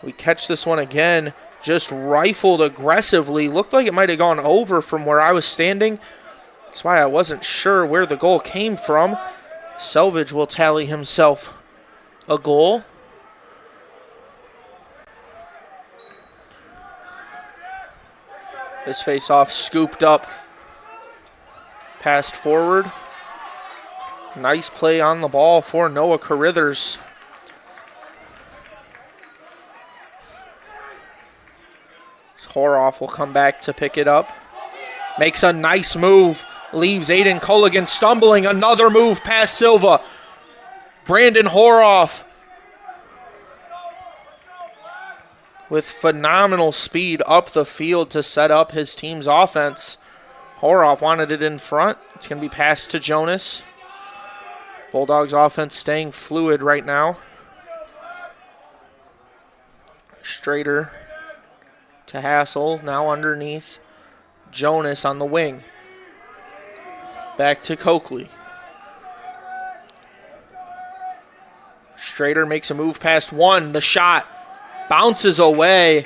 We catch this one again, just rifled aggressively. Looked like it might have gone over from where I was standing. That's why I wasn't sure where the goal came from. Selvage will tally himself a goal. This face-off scooped up, passed forward. Nice play on the ball for Noah Carithers. Horoff will come back to pick it up. Makes a nice move. Leaves Aiden Culligan stumbling. Another move past Silva. Brandon Horoff with phenomenal speed up the field to set up his team's offense. Horoff wanted it in front. It's going to be passed to Jonas. Bulldogs offense staying fluid right now. Strader to Hassel, now underneath. Jonas on the wing. Back to Coakley. Strader makes a move past one. The shot bounces away.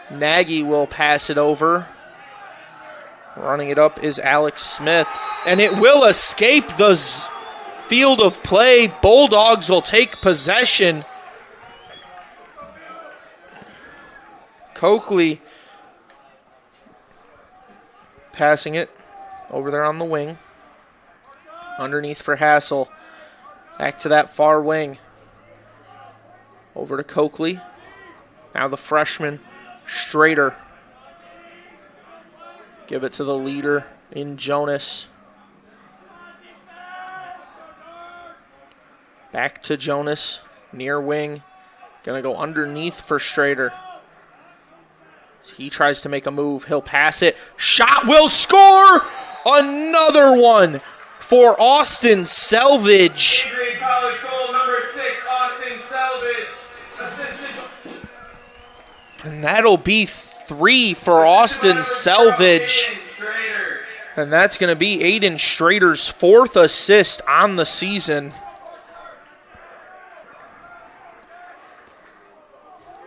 Nagy will pass it over. Running it up is Alex Smith. And it will escape the field of play. Bulldogs will take possession. Coakley passing it over there on the wing. Underneath for Hassel. Back to that far wing. Over to Coakley. Now the freshman, Strader. Give it to the leader in Jonas. Back to Jonas, near wing. Gonna go underneath for Strader. He tries to make a move. He'll pass it. Shot will score! Another one for Austin Selvage. Adrian College goal number 6, Austin Selvage. Assisted. And that'll be 3 for Austin Selvage. And that's going to be Aiden Strader's 4th assist on the season.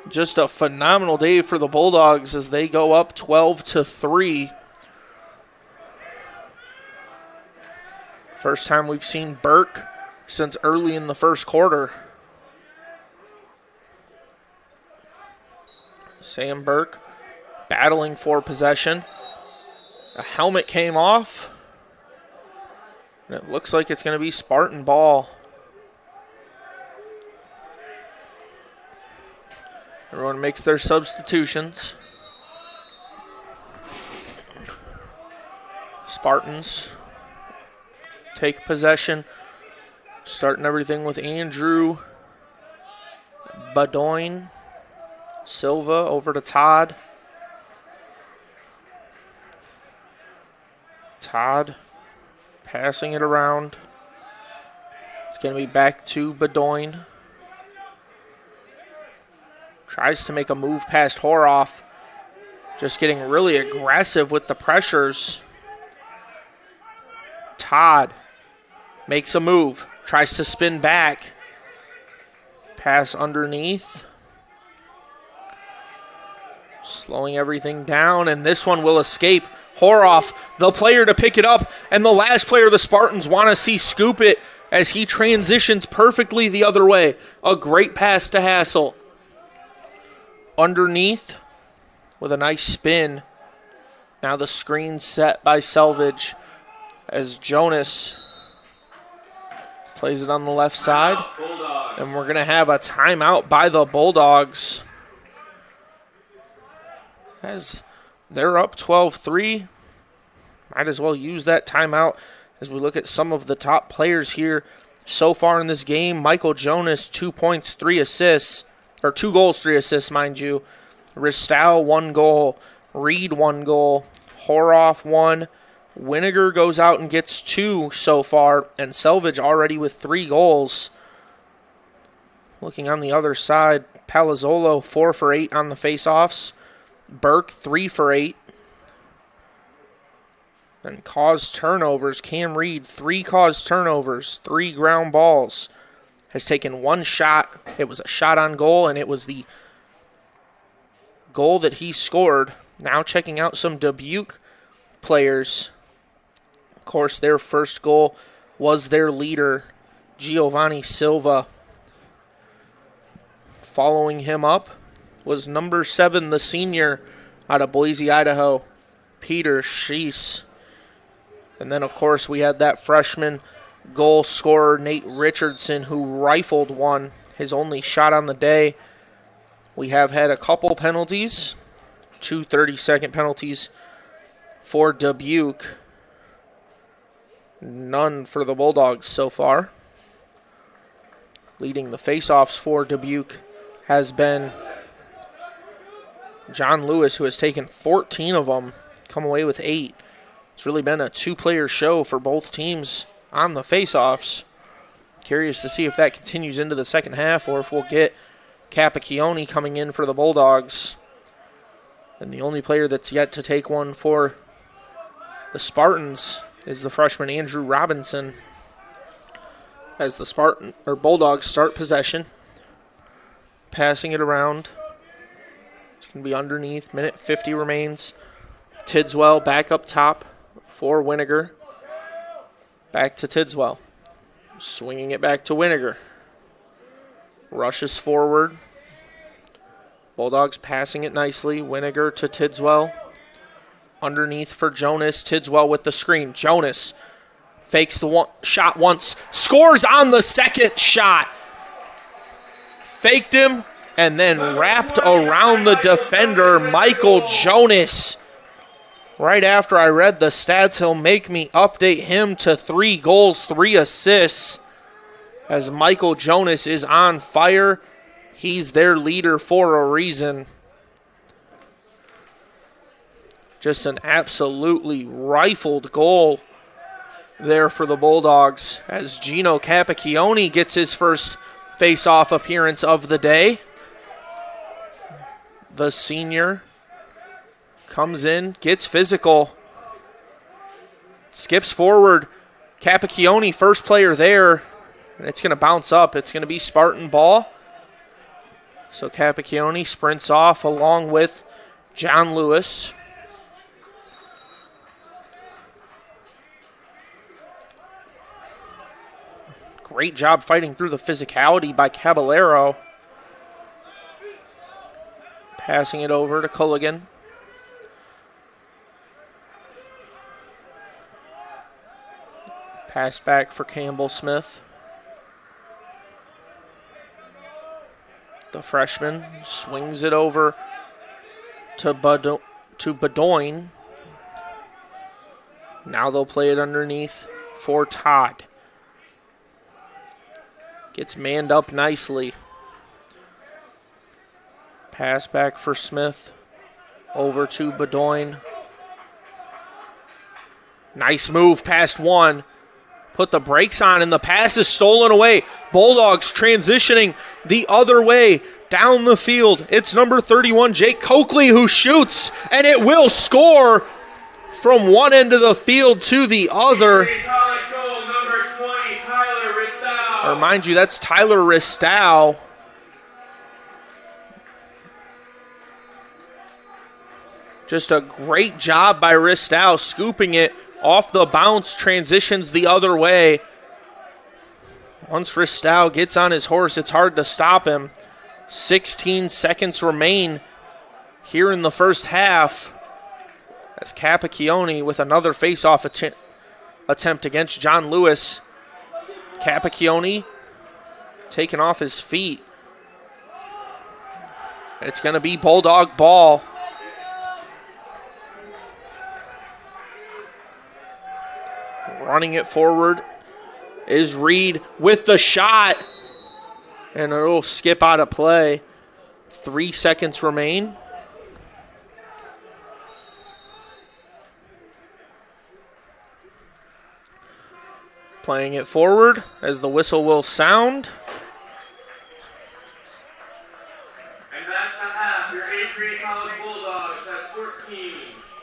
Just a phenomenal day for the Bulldogs as they go up 12-3. First time we've seen Burke since early in the first quarter. Sam Burke battling for possession. A helmet came off. And it looks like it's going to be Spartan ball. Everyone makes their substitutions. Spartans take possession. Starting everything with Andrew Badoin. Silva over to Todd. Todd passing it around. It's going to be back to Badoin. Tries to make a move past Horoff. Just getting really aggressive with the pressures. Todd makes a move. Tries to spin back. Pass underneath. Slowing everything down, and this one will escape. Horoff, the player to pick it up, and the last player the Spartans want to see scoop it as he transitions perfectly the other way. A great pass to Hassel. Underneath with a nice spin. Now the screen set by Selvage as Jonas plays it on the left side. And we're going to have a timeout by the Bulldogs. As they're up 12-3, might as well use that timeout as we look at some of the top players here so far in this game. Michael Jonas, 2 points, 3 assists, or 2 goals, 3 assists, mind you. Ristow, 1 goal. Reed, 1 goal. Horoff, 1. Winiger goes out and gets 2 so far, and Selvage already with 3 goals. Looking on the other side, Palazzolo, 4 for 8 on the faceoffs. Burke, 3 for 8. And caused turnovers. Cam Reed, 3 caused turnovers, 3 ground balls. Has taken 1 shot. It was a shot on goal, and it was the goal that he scored. Now checking out some Dubuque players. Of course, their first goal was their leader, Giovanni Silva. Following him up was number 7, the senior out of Boise, Idaho, Peter Schiess. And then, of course, we had that freshman goal scorer, Nate Richardson, who rifled one, his only shot on the day. We have had a couple penalties, 2 30-second penalties for Dubuque. None for the Bulldogs so far. Leading the faceoffs for Dubuque has been John Lewis, who has taken 14 of them, come away with 8. It's really been a 2-player show for both teams on the faceoffs. Curious to see if that continues into the second half or if we'll get Capacchione coming in for the Bulldogs. And the only player that's yet to take one for the Spartans is the freshman Andrew Robinson. As the Bulldogs start possession, passing it around. It's going to be underneath. Minute 50 remains. Tidswell back up top for Winiger. Back to Tidswell. Swinging it back to Winiger. Rushes forward. Bulldogs passing it nicely. Winiger to Tidswell. Underneath for Jonas. Tidswell with the screen. Jonas fakes the shot once. Scores on the second shot. Faked him and then wrapped around the defender, Michael Jonas. Right after I read the stats, he'll make me update him to 3 goals, 3 assists. As Michael Jonas is on fire. He's their leader for a reason. Just an absolutely rifled goal there for the Bulldogs as Gino Capacchione gets his first face-off appearance of the day. The senior comes in, gets physical, skips forward. Capacchione, first player there, and it's going to bounce up. It's going to be Spartan ball. So Capacchione sprints off along with John Lewis. Great job fighting through the physicality by Caballero. Passing it over to Culligan. Pass back for Campbell Smith. The freshman swings it over to Bedoin. Now they'll play it underneath for Todd. Gets manned up nicely. Pass back for Smith. Over to Bedoin. Nice move past one. Put the brakes on and the pass is stolen away. Bulldogs transitioning the other way down the field. It's number 31, Jake Coakley, who shoots, and it will score from one end of the field to the other. Or mind you, that's Tyler Ristow. Just a great job by Ristow, scooping it off the bounce, transitions the other way. Once Ristow gets on his horse, it's hard to stop him. 16 seconds remain here in the first half. As Capacchione with another face-off attempt against John Lewis. Capacchione taken off his feet. It's going to be Bulldog ball. Running it forward is Reed with the shot. And it'll skip out of play. 3 seconds remain. Playing it forward as the whistle will sound. And that's the half. Your Adrian College Bulldogs at 14.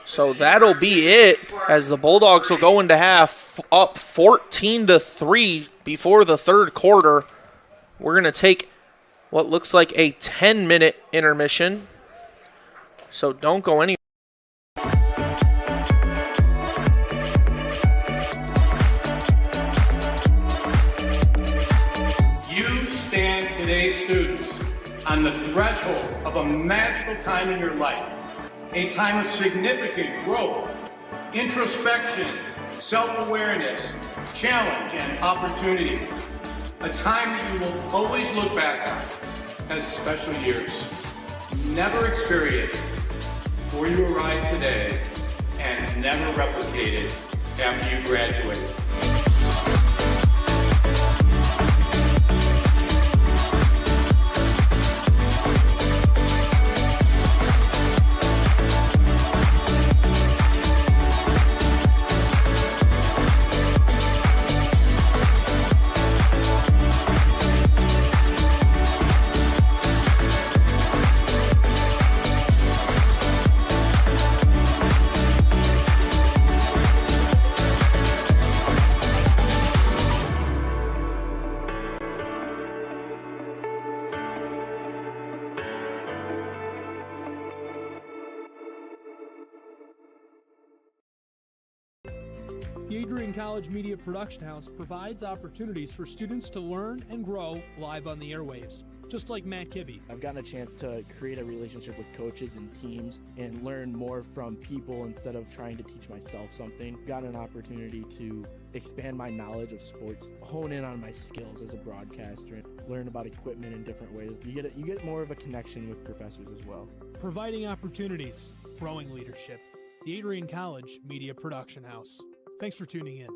So that'll be it as the Bulldogs will go into half up 14-3 before the third quarter. We're going to take what looks like a 10-minute intermission. So don't go anywhere. You stand today, students, on the threshold of a magical time in your life, a time of significant growth, introspection, self-awareness, challenge, and opportunity. A time that you will always look back on as special years. Never experienced before you arrive today and never replicated after you graduate. The Adrian College Media Production House provides opportunities for students to learn and grow live on the airwaves, just like Matt Kibbe. I've gotten a chance to create a relationship with coaches and teams and learn more from people instead of trying to teach myself something. Gotten an opportunity to expand my knowledge of sports, hone in on my skills as a broadcaster, learn about equipment in different ways. You get more of a connection with professors as well. Providing opportunities, growing leadership. The Adrian College Media Production House. Thanks for tuning in.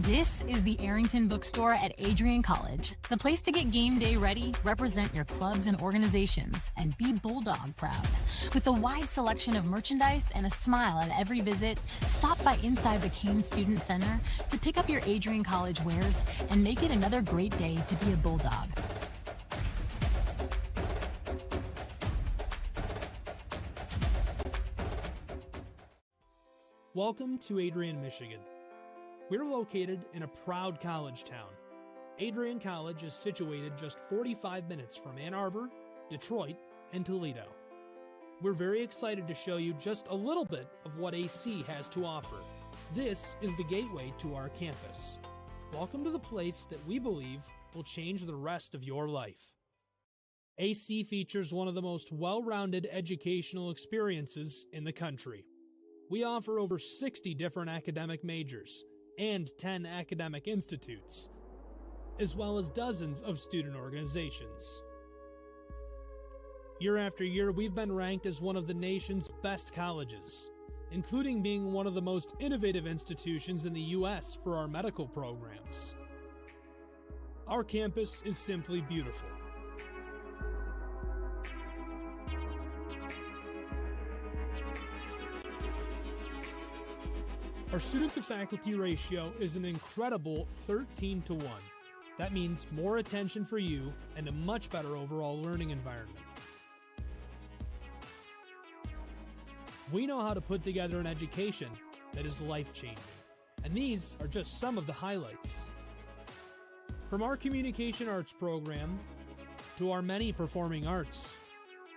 This is the Arrington Bookstore at Adrian College, the place to get game day ready, represent your clubs and organizations, and be Bulldog proud. With a wide selection of merchandise and a smile at every visit, stop by inside the Kane Student Center to pick up your Adrian College wares and make it another great day to be a Bulldog. Welcome to Adrian, Michigan. We're located in a proud college town. Adrian College is situated just 45 minutes from Ann Arbor, Detroit, and Toledo. We're very excited to show you just a little bit of what AC has to offer. This is the gateway to our campus. Welcome to the place that we believe will change the rest of your life. AC features one of the most well-rounded educational experiences in the country. We offer over 60 different academic majors and 10 academic institutes, as well as dozens of student organizations. Year after year, we've been ranked as one of the nation's best colleges, including being one of the most innovative institutions in the U.S. for our medical programs. Our campus is simply beautiful. Our student-to-faculty ratio is an incredible 13-to-1. That means more attention for you and a much better overall learning environment. We know how to put together an education that is life-changing, and these are just some of the highlights. From our communication arts program, to our many performing arts,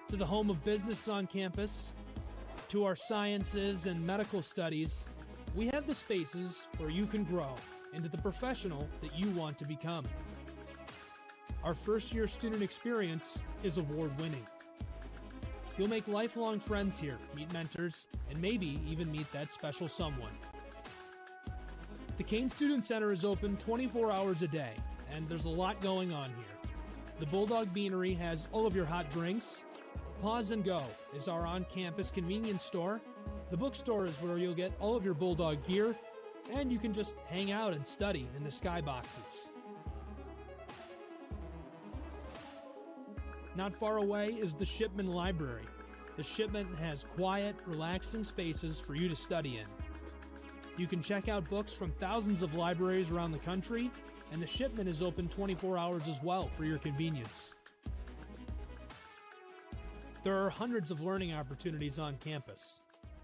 to the home of business on campus, to our sciences and medical studies, we have the spaces where you can grow into the professional that you want to become. Our first-year student experience is award-winning. You'll make lifelong friends here, meet mentors, and maybe even meet that special someone. The Kane Student Center is open 24 hours a day, and there's a lot going on here. The Bulldog Beanery has all of your hot drinks. Pause and Go is our on-campus convenience store. The bookstore is where you'll get all of your Bulldog gear, and you can just hang out and study in the skyboxes. Not far away is the Shipman Library. The Shipman has quiet, relaxing spaces for you to study in. You can check out books from thousands of libraries around the country, and the Shipman is open 24 hours as well for your convenience. There are hundreds of learning opportunities on campus.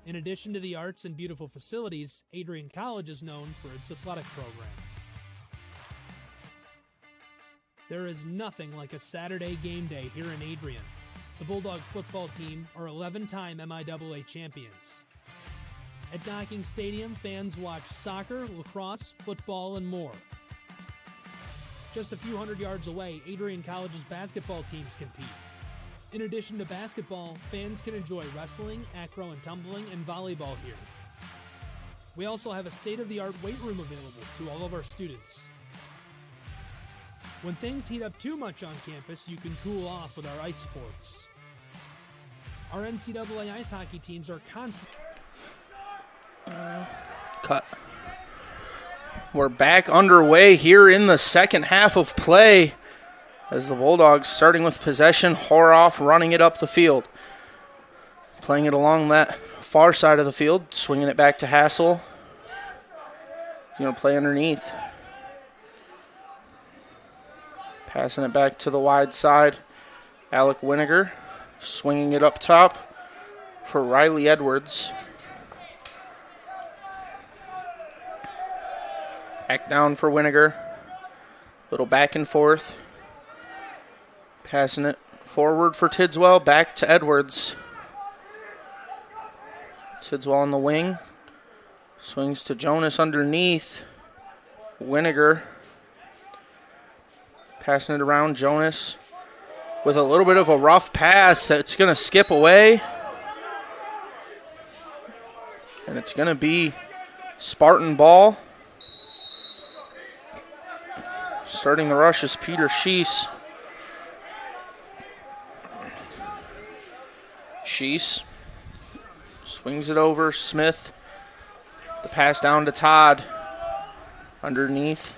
In addition to the arts and beautiful facilities, Adrian College is known for its athletic programs. There is nothing like a Saturday game day here in Adrian. The Bulldog football team are 11-time MIAA champions. At Docking Stadium, fans watch soccer, lacrosse, football, and more. Just a few hundred yards away, Adrian College's basketball teams compete. In addition to basketball, fans can enjoy wrestling, acro and tumbling, and volleyball here. We also have a state-of-the-art weight room available to all of our students. When things heat up too much on campus, you can cool off with our ice sports. Our NCAA ice hockey teams are constantly... Cut. We're back underway here in the second half of play, as the Bulldogs, starting with possession, Horoff running it up the field. Playing it along that far side of the field, swinging it back to Hassel. Going to play underneath. Passing it back to the wide side. Alec Winiger swinging it up top for Riley Edwards. Back down for Winiger. Little back and forth. Passing it forward for Tidswell. Back to Edwards. Tidswell on the wing. Swings to Jonas underneath. Winiger. Passing it around. Jonas with a little bit of a rough pass. It's going to skip away. And it's going to be Spartan ball. Starting the rush is Peter Schiess. Schiess swings it over. Smith. The pass down to Todd. Underneath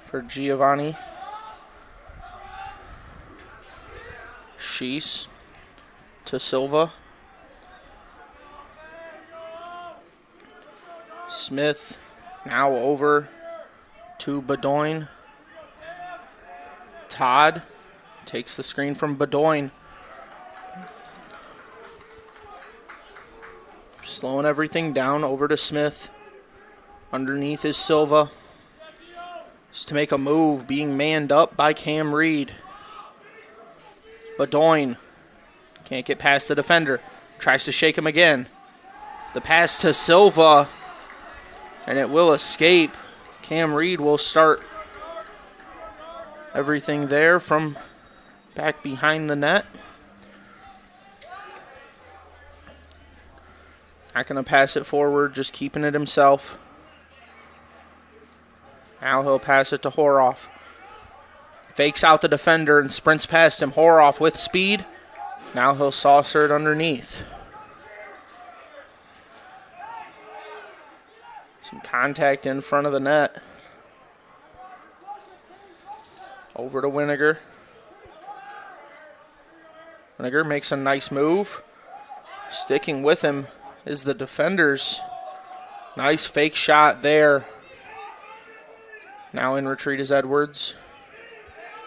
for Giovanni. Sheese to Silva. Smith now over to Bedoin. Todd takes the screen from Bedoin. Slowing everything down over to Smith. Underneath is Silva. Just to make a move, being manned up by Cam Reed. Bedoin can't get past the defender. Tries to shake him again. The pass to Silva, and it will escape. Cam Reed will start everything there from back behind the net. Not going to pass it forward, just keeping it himself. Now he'll pass it to Horoff. Fakes out the defender and sprints past him. Horoff with speed. Now he'll saucer it underneath. Some contact in front of the net. Over to Winiger. Winiger makes a nice move. Sticking with him is the defenders. Nice fake shot there. Now in retreat is Edwards,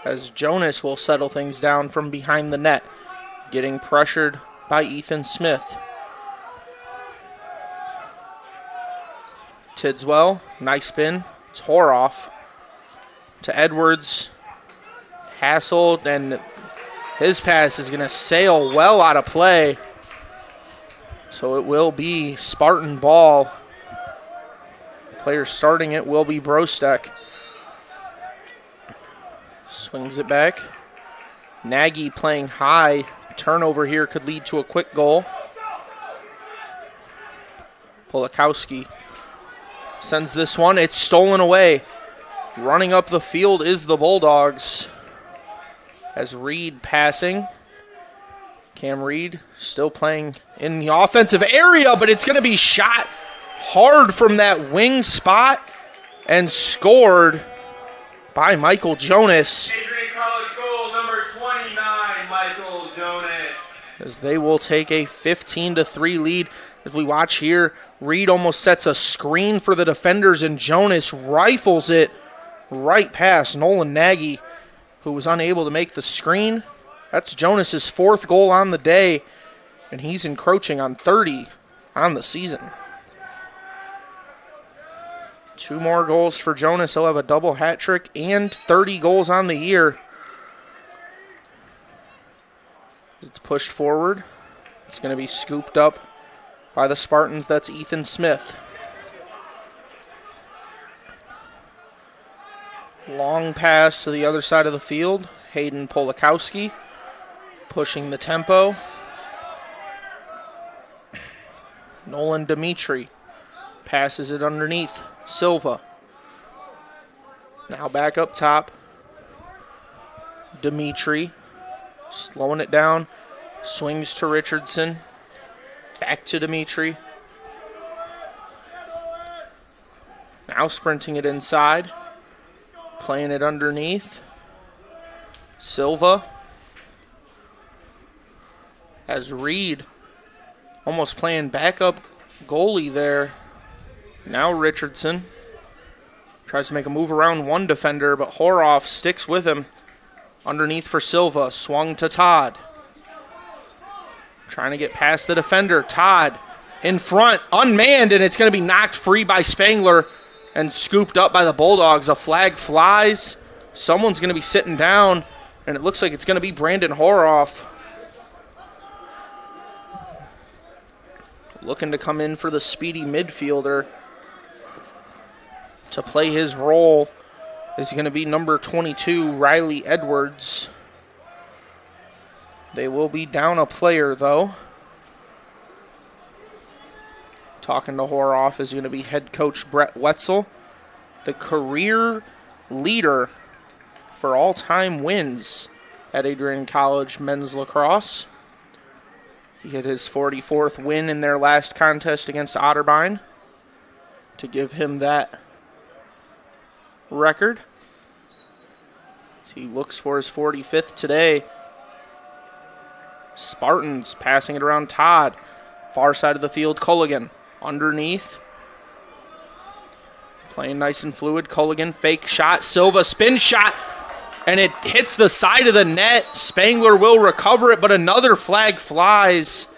as Jonas will settle things down from behind the net, getting pressured by Ethan Smith. Tidswell, nice spin. It's Horoff to Edwards. Hassled, and his pass is going to sail well out of play. So it will be Spartan ball. The player starting it will be Brostek. Swings it back. Nagy playing high. Turnover here could lead to a quick goal. Polakowski sends this one. It's stolen away. Running up the field is the Bulldogs. As Reed passing. Cam Reed still playing in the offensive area, but it's going to be shot hard from that wing spot and scored by Michael Jonas. Adrian College goal number 29, Michael Jonas. As they will take a 15-3 lead. As we watch here, Reed almost sets a screen for the defenders, and Jonas rifles it right past Nolan Nagy, who was unable to make the screen. That's Jonas's 4th goal on the day, and he's encroaching on 30 on the season. 2 more goals for Jonas. He'll have a double hat trick and 30 goals on the year. It's pushed forward. It's going to be scooped up by the Spartans. That's Ethan Smith. Long pass to the other side of the field. Hayden Polakowski pushing the tempo. Nolan Dimitri passes it underneath. Silva. Now back up top. Dimitri slowing it down. Swings to Richardson. Back to Dimitri. Now sprinting it inside. Playing it underneath. Silva. As Reed almost playing backup goalie there. Now Richardson tries to make a move around one defender, but Horoff sticks with him. Underneath for Silva. Swung to Todd. Trying to get past the defender. Todd in front, unmanned, and it's going to be knocked free by Spangler and scooped up by the Bulldogs. A flag flies. Someone's going to be sitting down, and it looks like it's going to be Brandon Horoff. Looking to come in for the speedy midfielder to play his role is going to be number 22, Riley Edwards. They will be down a player, though. Talking to Horoff is going to be head coach Brett Wetzel, the career leader for all-time wins at Adrian College men's lacrosse. He had his 44th win in their last contest against Otterbein to give him that record. As he looks for his 45th today. Spartans passing it around Todd. Far side of the field, Culligan. Underneath. Playing nice and fluid. Culligan, fake shot. Silva, spin shot. And it hits the side of the net. Spangler will recover it, but another flag flies.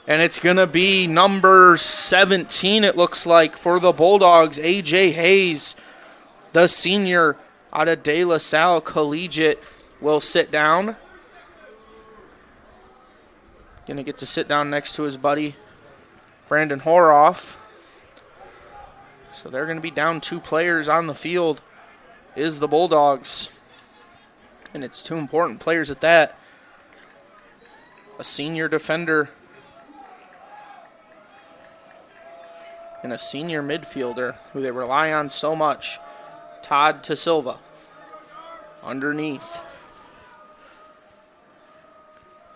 And it's going to be number 17, it looks like, for the Bulldogs. A.J. Hayes, the senior out of De La Salle Collegiate, will sit down. Going to get to sit down next to his buddy, Brandon Horoff. So they're going to be down 2 players on the field, is the Bulldogs. And it's 2 important players at that. A senior defender and a senior midfielder who they rely on so much. Todd to Silva. Underneath.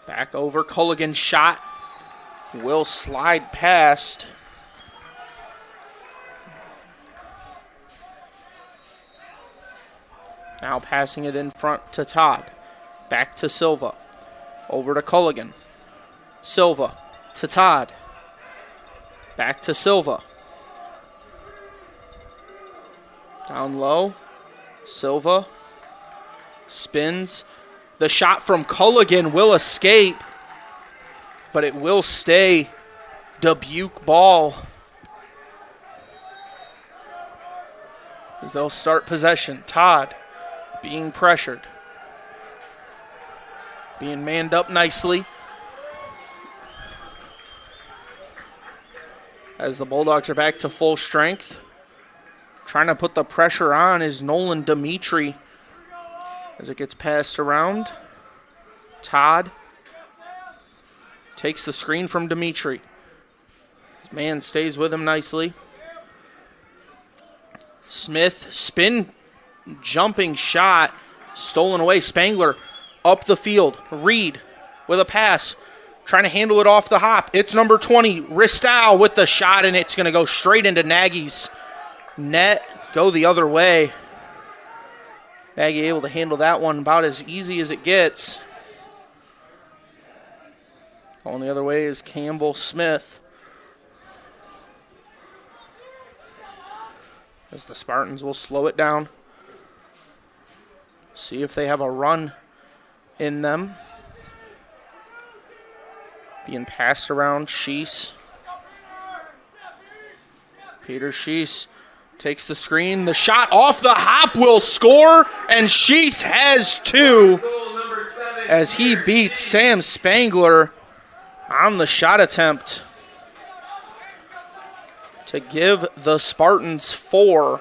Back over. Culligan shot. Will slide past. Now passing it in front to Todd. Back to Silva. Over to Culligan. Silva to Todd. Back to Silva. Down low. Silva spins. The shot from Culligan will escape, but it will stay Dubuque ball. As they'll start possession. Todd being pressured. Being manned up nicely. As the Bulldogs are back to full strength. Trying to put the pressure on is Nolan Dimitri. As it gets passed around. Todd takes the screen from Dimitri. His man stays with him nicely. Smith, spin, jumping shot. Stolen away. Spangler up the field. Reed with a pass. Trying to handle it off the hop. It's number 20, Ristow with the shot, and it's going to go straight into Nagy's net. Go the other way. Nagy able to handle that one about as easy as it gets. Going the other way is Campbell Smith. As the Spartans will slow it down. See if they have a run in them. Being passed around, Sheese. Peter Sheese takes the screen. The shot off the hop will score, and Sheese has 2 as he beats Sam Spangler on the shot attempt to give the Spartans 4.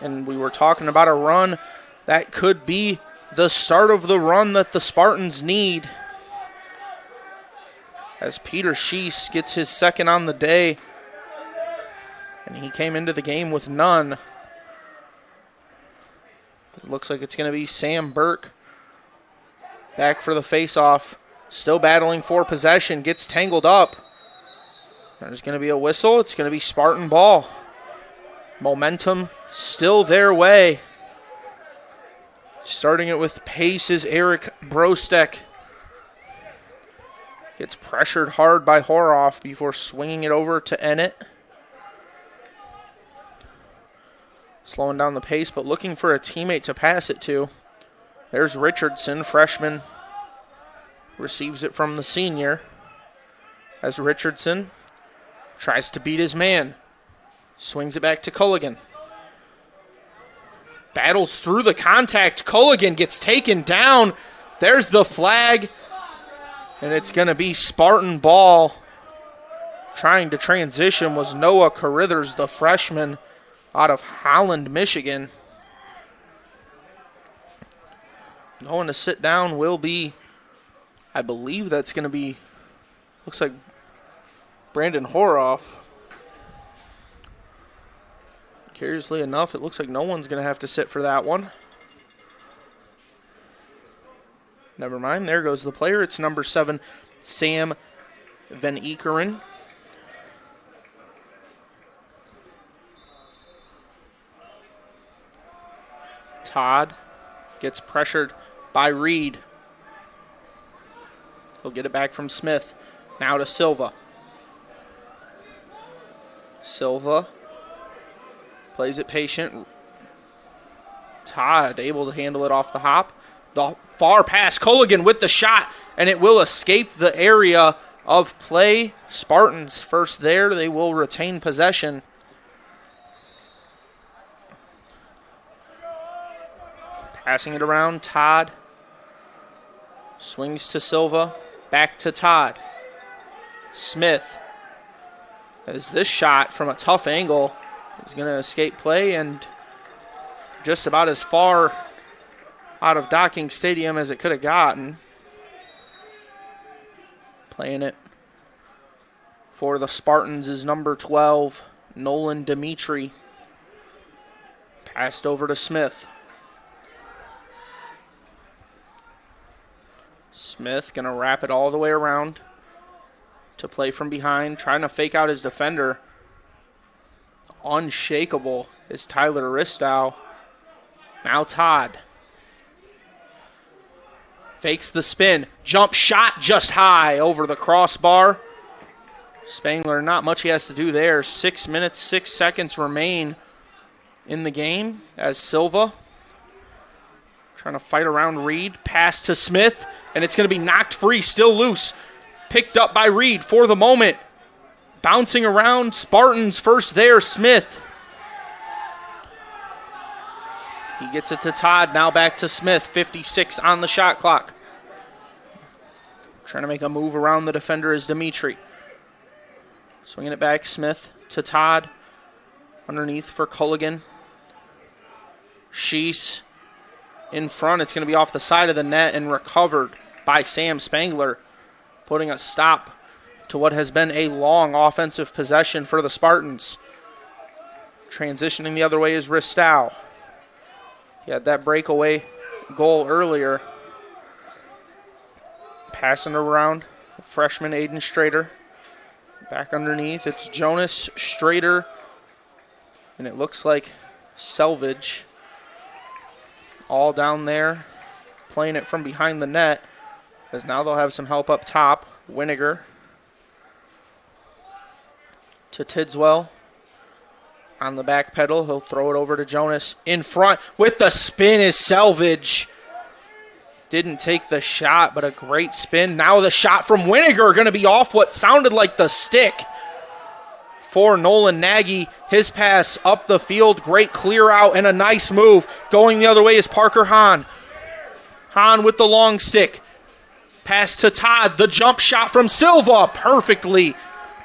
And we were talking about a run. That could be the start of the run that the Spartans need. As Peter Sheese gets his second on the day. And he came into the game with none. It looks like it's going to be Sam Burke back for the face-off. Still battling for possession. Gets tangled up. There's going to be a whistle. It's going to be Spartan ball. Momentum still their way. Starting it with pace is Eric Brostek. Gets pressured hard by Horoff before swinging it over to Ennett. Slowing down the pace, but looking for a teammate to pass it to. There's Richardson, freshman. Receives it from the senior. As Richardson tries to beat his man. Swings it back to Culligan. Battles through the contact. Culligan gets taken down. There's the flag. And it's going to be Spartan ball. Trying to transition was Noah Carithers, the freshman out of Holland, Michigan. Going to sit down will be, I believe that's going to be, looks like Brandon Horoff. Curiously enough, it looks like no one's going to have to sit for that one. Never mind, there goes the player. It's number 7, Sam Van Ekeren. Todd gets pressured by Reed. He'll get it back from Smith. Now to Silva. Silva plays it patient. Todd able to handle it off the hop. The far pass. Culligan with the shot, and it will escape the area of play. Spartans first there. They will retain possession. Passing it around. Todd swings to Silva. Back to Todd. Smith. As this shot from a tough angle is going to escape play and just about as far out of Docking Stadium as it could have gotten. Playing it for the Spartans is number 12, Nolan Dimitri. Passed over to Smith. Smith going to wrap it all the way around to play from behind, trying to fake out his defender. Unshakable is Tyler Ristow. Now Todd. Fakes the spin. Jump shot just high over the crossbar. Spangler, not much he has to do there. 6 minutes, 6 seconds remain in the game as Silva trying to fight around Reed. Pass to Smith, and it's going to be knocked free, still loose. Picked up by Reed for the moment. Bouncing around, Spartans first there, Smith. He gets it to Todd, now back to Smith, 56 on the shot clock. Trying to make a move around the defender is Dimitri. Swinging it back, Smith to Todd. Underneath for Culligan. Sheese in front. It's going to be off the side of the net and recovered by Sam Spangler, putting a stop to what has been a long offensive possession for the Spartans. Transitioning the other way is Ristow. He had that breakaway goal earlier. Passing around, freshman Aiden Strader. Back underneath, it's Jonas Strader, and it looks like Selvage. All down there, playing it from behind the net, as now they'll have some help up top. Winiger to Tidswell. On the back pedal, he'll throw it over to Jonas. In front with the spin is Selvage. Didn't take the shot, but a great spin. Now the shot from Winiger going to be off what sounded like the stick for Nolan Nagy. His pass up the field, great clear out and a nice move. Going the other way is Parker Hahn. Hahn with the long stick. Pass to Todd. The jump shot from Silva perfectly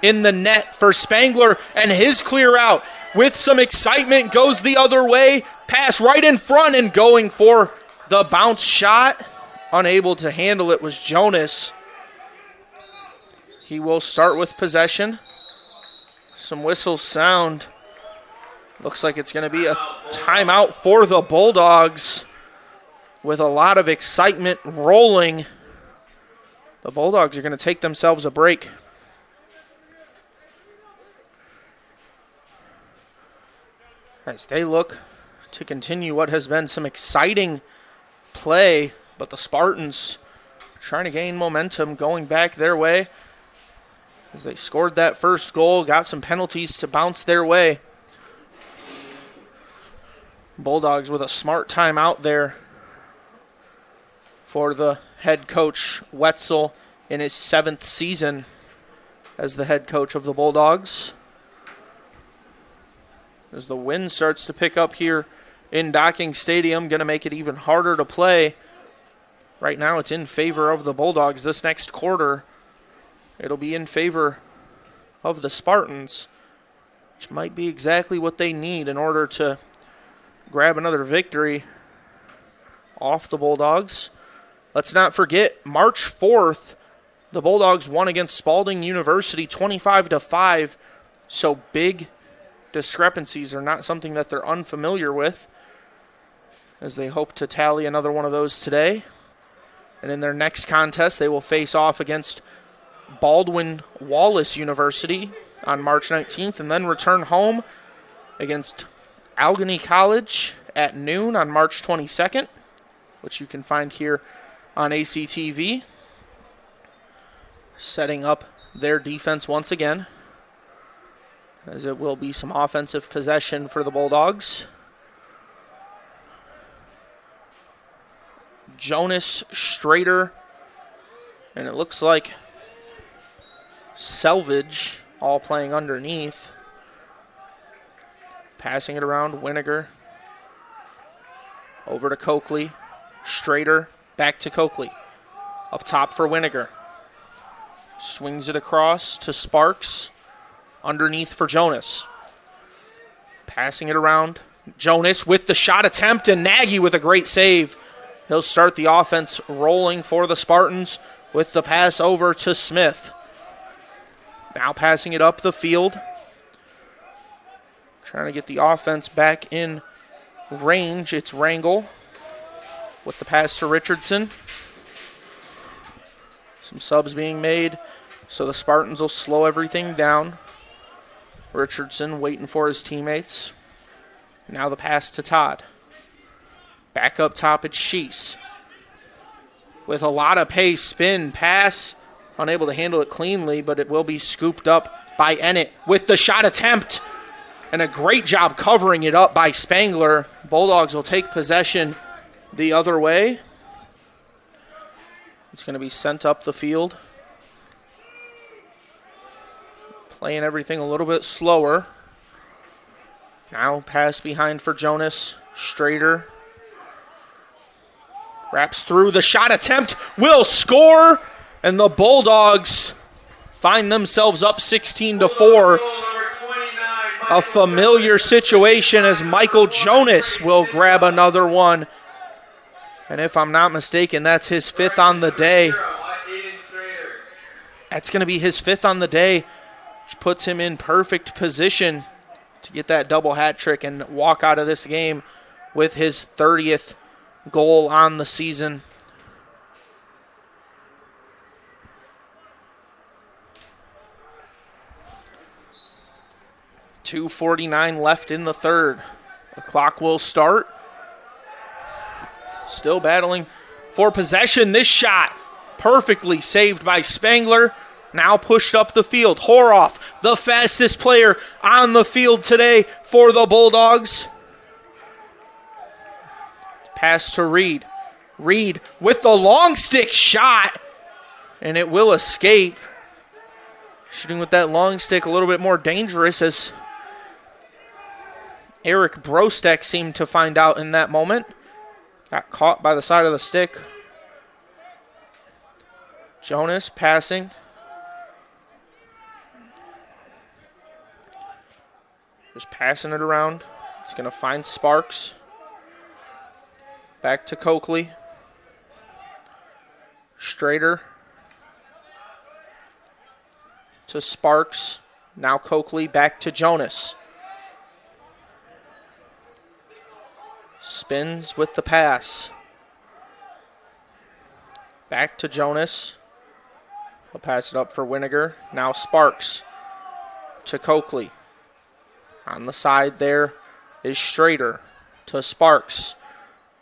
in the net for Spangler, and his clear out with some excitement goes the other way. Pass right in front and going for the bounce shot. Unable to handle it was Jonas. He will start with possession. Some whistles sound. Looks like it's going to be a timeout for the Bulldogs with a lot of excitement rolling. The Bulldogs are going to take themselves a break. As they look to continue what has been some exciting play, but the Spartans trying to gain momentum, going back their way as they scored that first goal, got some penalties to bounce their way. Bulldogs with a smart timeout there for the head coach, Wetzel, in his 7th season as the head coach of the Bulldogs. As the wind starts to pick up here in Docking Stadium, going to make it even harder to play. Right now it's in favor of the Bulldogs. This next quarter, it'll be in favor of the Spartans, which might be exactly what they need in order to grab another victory off the Bulldogs. Let's not forget, March 4th, the Bulldogs won against Spalding University 25-5, so big discrepancies are not something that they're unfamiliar with, as they hope to tally another one of those today. And in their next contest, they will face off against Baldwin Wallace University on March 19th, and then return home against Allegheny College at noon on March 22nd, which you can find here on ACTV. Setting up their defense once again, as it will be some offensive possession for the Bulldogs. Jonas, Strader, and it looks like Selvage all playing underneath. Passing it around, Winiger. Over to Coakley. Strader, back to Coakley. Up top for Winiger. Swings it across to Sparks. Underneath for Jonas. Passing it around. Jonas with the shot attempt, and Nagy with a great save. He'll start the offense rolling for the Spartans with the pass over to Smith. Now passing it up the field. Trying to get the offense back in range. It's Rangel with the pass to Richardson. Some subs being made, so the Spartans will slow everything down. Richardson waiting for his teammates. Now the pass to Todd. Back up top, it's Sheese. With a lot of pace, spin, pass. Unable to handle it cleanly, but it will be scooped up by Ennett with the shot attempt. And a great job covering it up by Spangler. Bulldogs will take possession the other way. It's going to be sent up the field. Playing everything a little bit slower. Now pass behind for Jonas. Strader. Wraps through, the shot attempt will score, and the Bulldogs find themselves up 16-4. A familiar situation as Michael Jonas will grab another one. And if I'm not mistaken, that's his fifth on the day. That's going to be his fifth on the day, which puts him in perfect position to get that double hat trick and walk out of this game with his 30th goal on the season. .249 left in the third. The clock will start. Still battling for possession. This shot perfectly saved by Spangler. Now pushed up the field. Horoff, the fastest player on the field today for the Bulldogs. Pass to Reed. Reed with the long stick shot, and it will escape. Shooting with that long stick a little bit more dangerous, as Eric Brostek seemed to find out in that moment. Got caught by the side of the stick. Jonas passing. Just passing it around. It's going to find Sparks. Back to Coakley. Strader. To Sparks. Now Coakley back to Jonas. Spins with the pass. Back to Jonas. He'll pass it up for Winiger. Now Sparks to Coakley. On the side there is Strader to Sparks.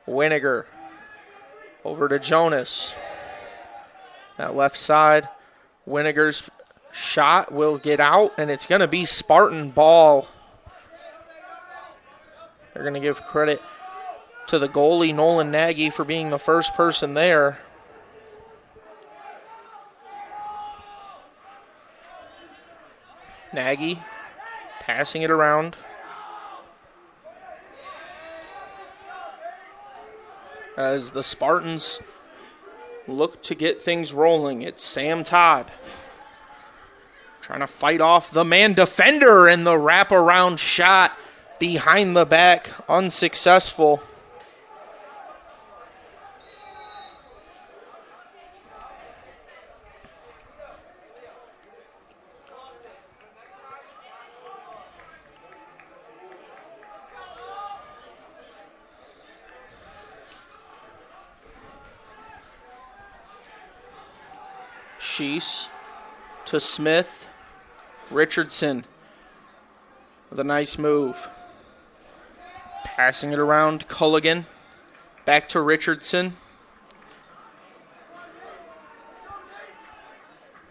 Winiger over to Jonas. That left side. Winiger's shot will get out, and it's going to be Spartan ball. They're going to give credit to the goalie, Nolan Nagy, for being the first person there. Nagy passing it around. As the Spartans look to get things rolling, it's Sam Todd trying to fight off the man defender, and the wraparound shot behind the back, unsuccessful. Sheese to Smith. Richardson with a nice move. Passing it around, Culligan. Back to Richardson.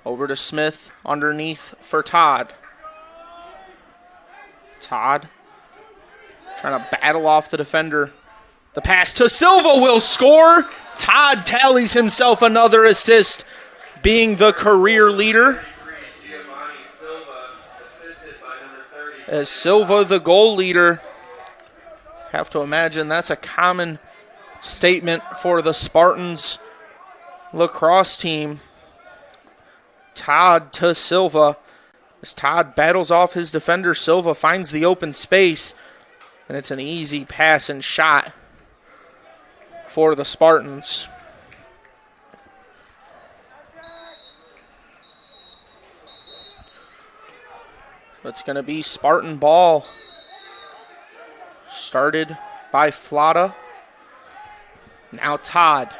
Over to Smith, underneath for Todd. Todd trying to battle off the defender. The pass to Silva will score. Todd tallies himself another assist, being the career leader. As Silva, the goal leader. Have to imagine that's a common statement for the Spartans lacrosse team. Todd to Silva. As Todd battles off his defender, Silva finds the open space, and it's an easy pass and shot for the Spartans. It's going to be Spartan ball. Started by Flata. Now Todd.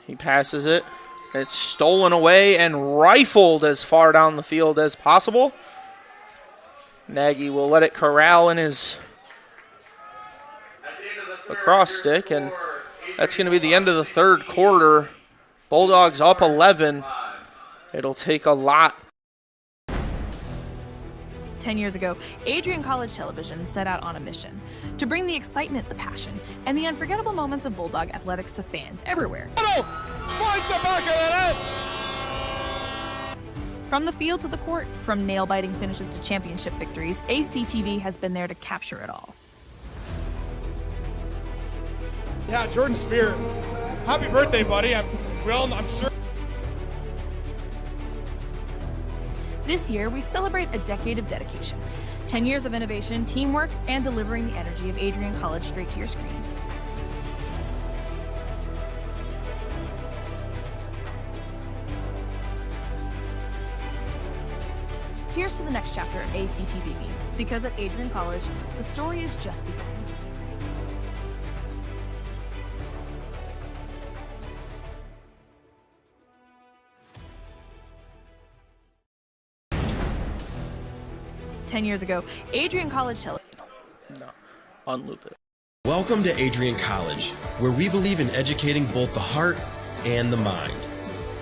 He passes it. It's stolen away and rifled as far down the field as possible. Nagy will let it corral in his lacrosse stick, and that's going to be the end of the third quarter. Bulldogs up 11. It'll take a lot. 10 years ago, Adrian College Television set out on a mission to bring the excitement, the passion, and the unforgettable moments of Bulldog athletics to fans everywhere. From the field to the court, from nail-biting finishes to championship victories, ACTV has been there to capture it all. Yeah, Jordan Spear. Happy birthday, buddy. I'm sure. This year, we celebrate a decade of dedication, 10 years of innovation, teamwork, and delivering the energy of Adrian College straight to your screen. Here's to the next chapter of ACTV, because at Adrian College, the story is just beginning. Years ago, Adrian College Television. No, unloop it. Welcome to Adrian College, where we believe in educating both the heart and the mind.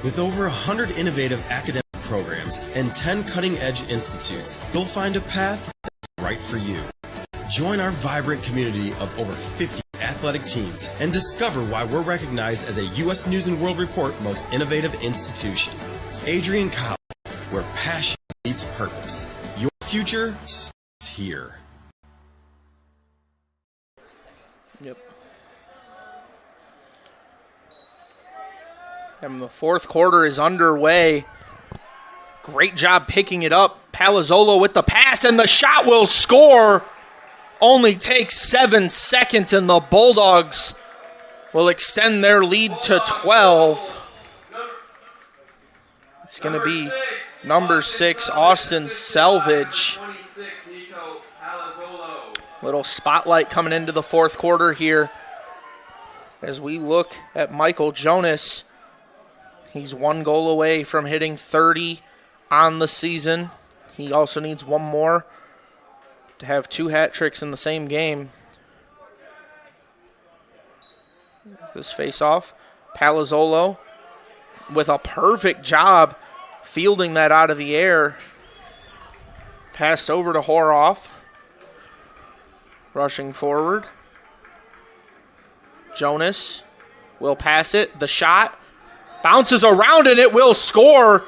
With over 100 innovative academic programs and 10 cutting-edge institutes, you'll find a path that's right for you. Join our vibrant community of over 50 athletic teams and discover why we're recognized as a U.S. News & World Report Most Innovative Institution. Adrian College, where passion meets purpose. Your future starts here. Yep. And the fourth quarter is underway. Great job picking it up. Palazzolo with the pass, and the shot will score. Only takes 7 seconds, and the Bulldogs will extend their lead to 12. It's going to be number 6, Austin Selvage. Little spotlight coming into the fourth quarter here as we look at Michael Jonas. He's 1 goal away from hitting 30 on the season. He also needs 1 more to have 2 hat tricks in the same game. This face-off, Palazzolo with a perfect job fielding that out of the air. Passed over to Horoff. Rushing forward. Jonas will pass it. The shot bounces around and it will score.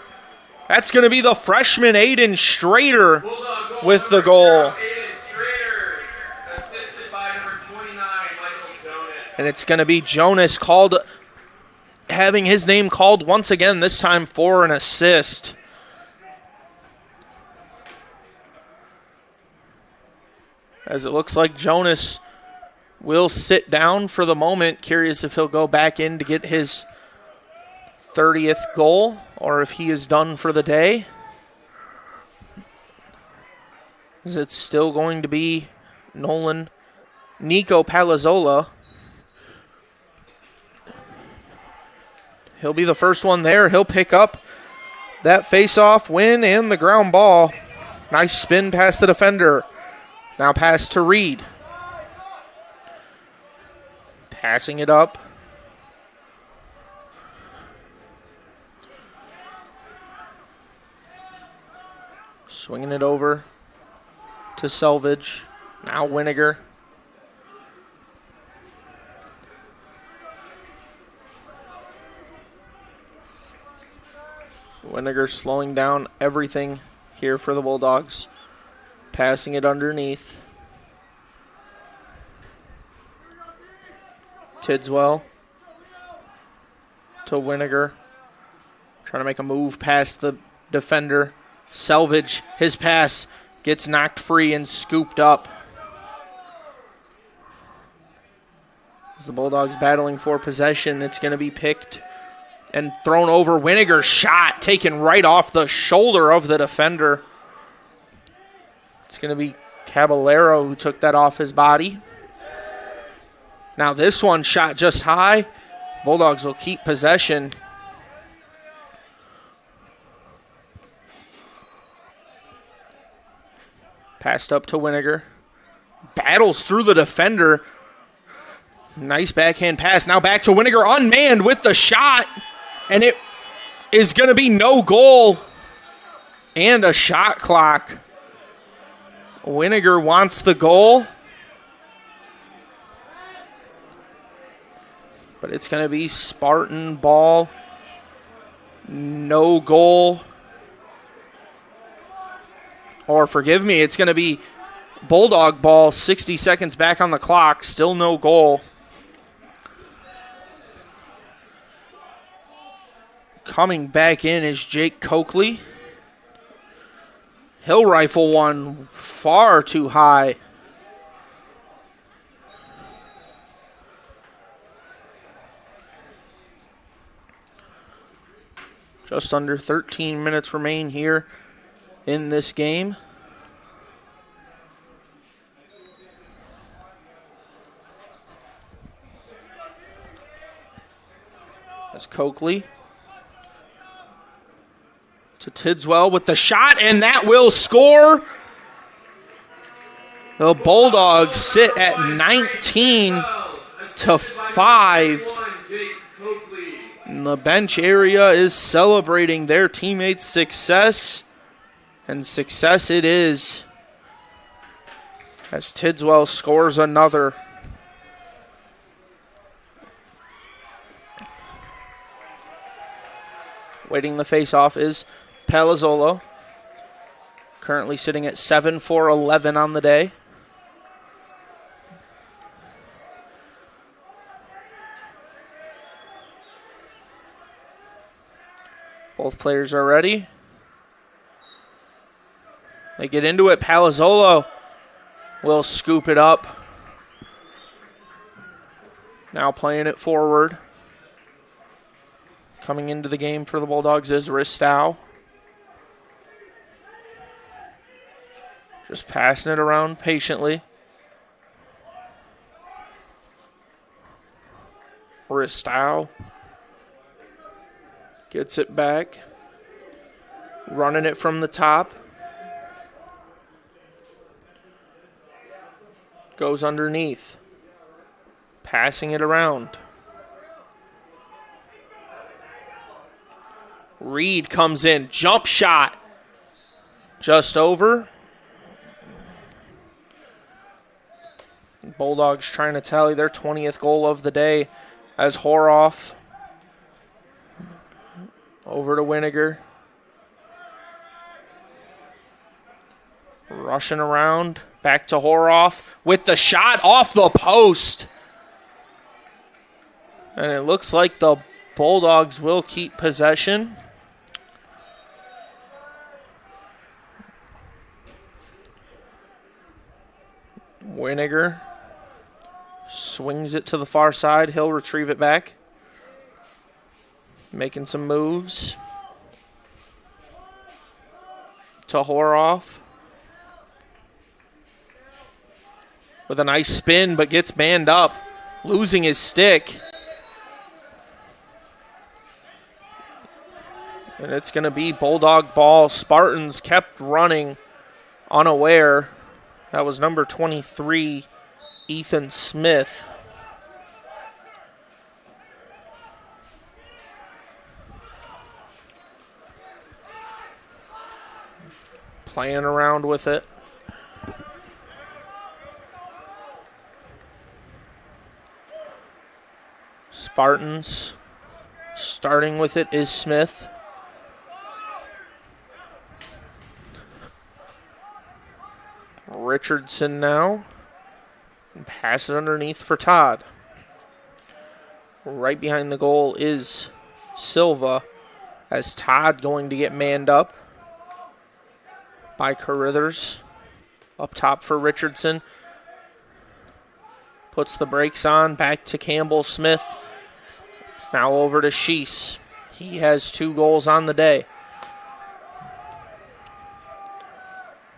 That's going to be the freshman Aiden Strader with the goal. And it's going to be Jonas having his name called once again, this time for an assist. As it looks like Jonas will sit down for the moment. Curious if he'll go back in to get his 30th goal or if he is done for the day. Is it still going to be Nico Palazzola? He'll be the first one there. He'll pick up that face-off win and the ground ball. Nice spin past the defender. Now pass to Reed. Passing it up. Swinging it over to Selvage. Now Winiger. Winiger slowing down everything here for the Bulldogs. Passing it underneath. Tidswell to Winiger. Trying to make a move past the defender. Selvage, his pass gets knocked free and scooped up. As the Bulldogs battling for possession, it's going to be picked and thrown over. Winiger's shot taken right off the shoulder of the defender. It's going to be Caballero who took that off his body. Now this one shot just high. Bulldogs will keep possession. Passed up to Winiger. Battles through the defender. Nice backhand pass. Now back to Winiger. Unmanned with the shot. And it is going to be no goal. And a shot clock. Winiger wants the goal. But it's going to be Spartan ball. No goal. Or forgive me, it's going to be Bulldog ball. 60 seconds back on the clock. Still no goal. Coming back in is Jake Coakley. He'll rifle one far too high. Just under 13 minutes remain here in this game. That's Coakley. To Tidswell with the shot, and that will score. The Bulldogs sit at 19-5. And the bench area is celebrating their teammates' success. And success it is. As Tidswell scores another. Waiting the face-off is Palazzolo. Currently sitting at 7 for 11 on the day. Both players are ready. They get into it. Palazzolo will scoop it up. Now playing it forward. Coming into the game for the Bulldogs is Ristow. Just passing it around patiently. Ristow gets it back. Running it from the top. Goes underneath. Passing it around. Reed comes in. Jump shot. Just over. Bulldogs trying to tally their 20th goal of the day as Horoff. Over to Winiger. Rushing around. Back to Horoff with the shot off the post. And it looks like the Bulldogs will keep possession. Winiger swings it to the far side. He'll retrieve it back. Making some moves. To Horoff. With a nice spin, but gets manned up. Losing his stick. And it's going to be Bulldog ball. Spartans kept running unaware. That was number 23, Ethan Smith. Playing around with it. Spartans starting with it is Smith. Richardson now. And pass it underneath for Todd. Right behind the goal is Silva, as Todd going to get manned up by Carruthers. Up top for Richardson. Puts the brakes on. Back to Campbell Smith. Now over to Sheese. He has 2 goals on the day.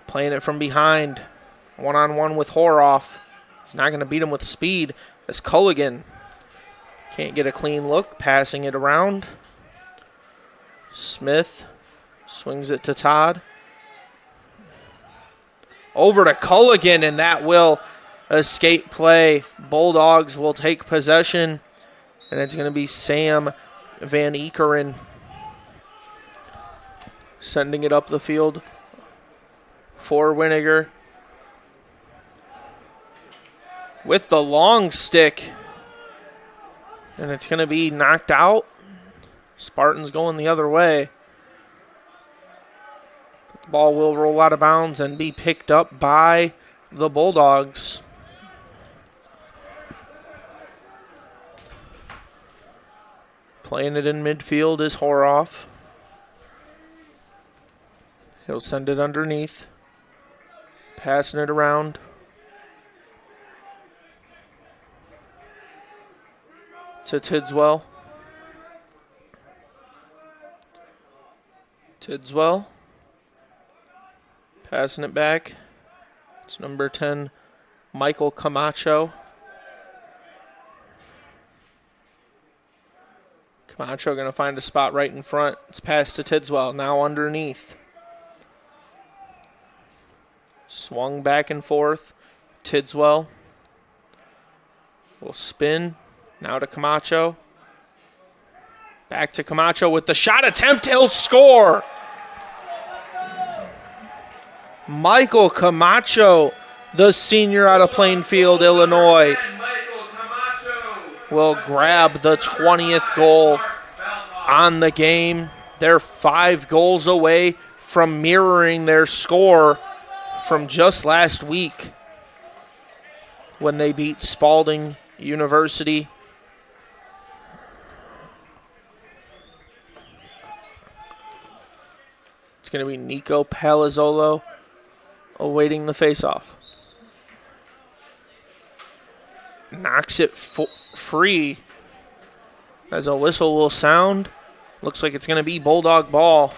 Playing it from behind. One-on-one with Horoff. He's not going to beat him with speed as Culligan can't get a clean look. Passing it around. Smith swings it to Todd. Over to Culligan, and that will escape play. Bulldogs will take possession, and it's going to be Sam Van Ekeren sending it up the field for Winiger. With the long stick, and it's going to be knocked out. Spartans going the other way. The ball will roll out of bounds and be picked up by the Bulldogs. Playing it in midfield is Horoff. He'll send it underneath. Passing it around. To Tidswell. Tidswell. Passing it back. It's number 10, Michael Camacho. Camacho going to find a spot right in front. It's passed to Tidswell. Now underneath. Swung back and forth. Tidswell will spin. Now to Camacho. Back to Camacho with the shot attempt. He'll score. Michael Camacho, the senior out of Plainfield, Illinois, will grab the 20th goal on the game. They're 5 goals away from mirroring their score from just last week when they beat Spalding University. It's going to be Nico Palazzolo awaiting the faceoff. Knocks it free as a whistle will sound. Looks like it's going to be Bulldog ball.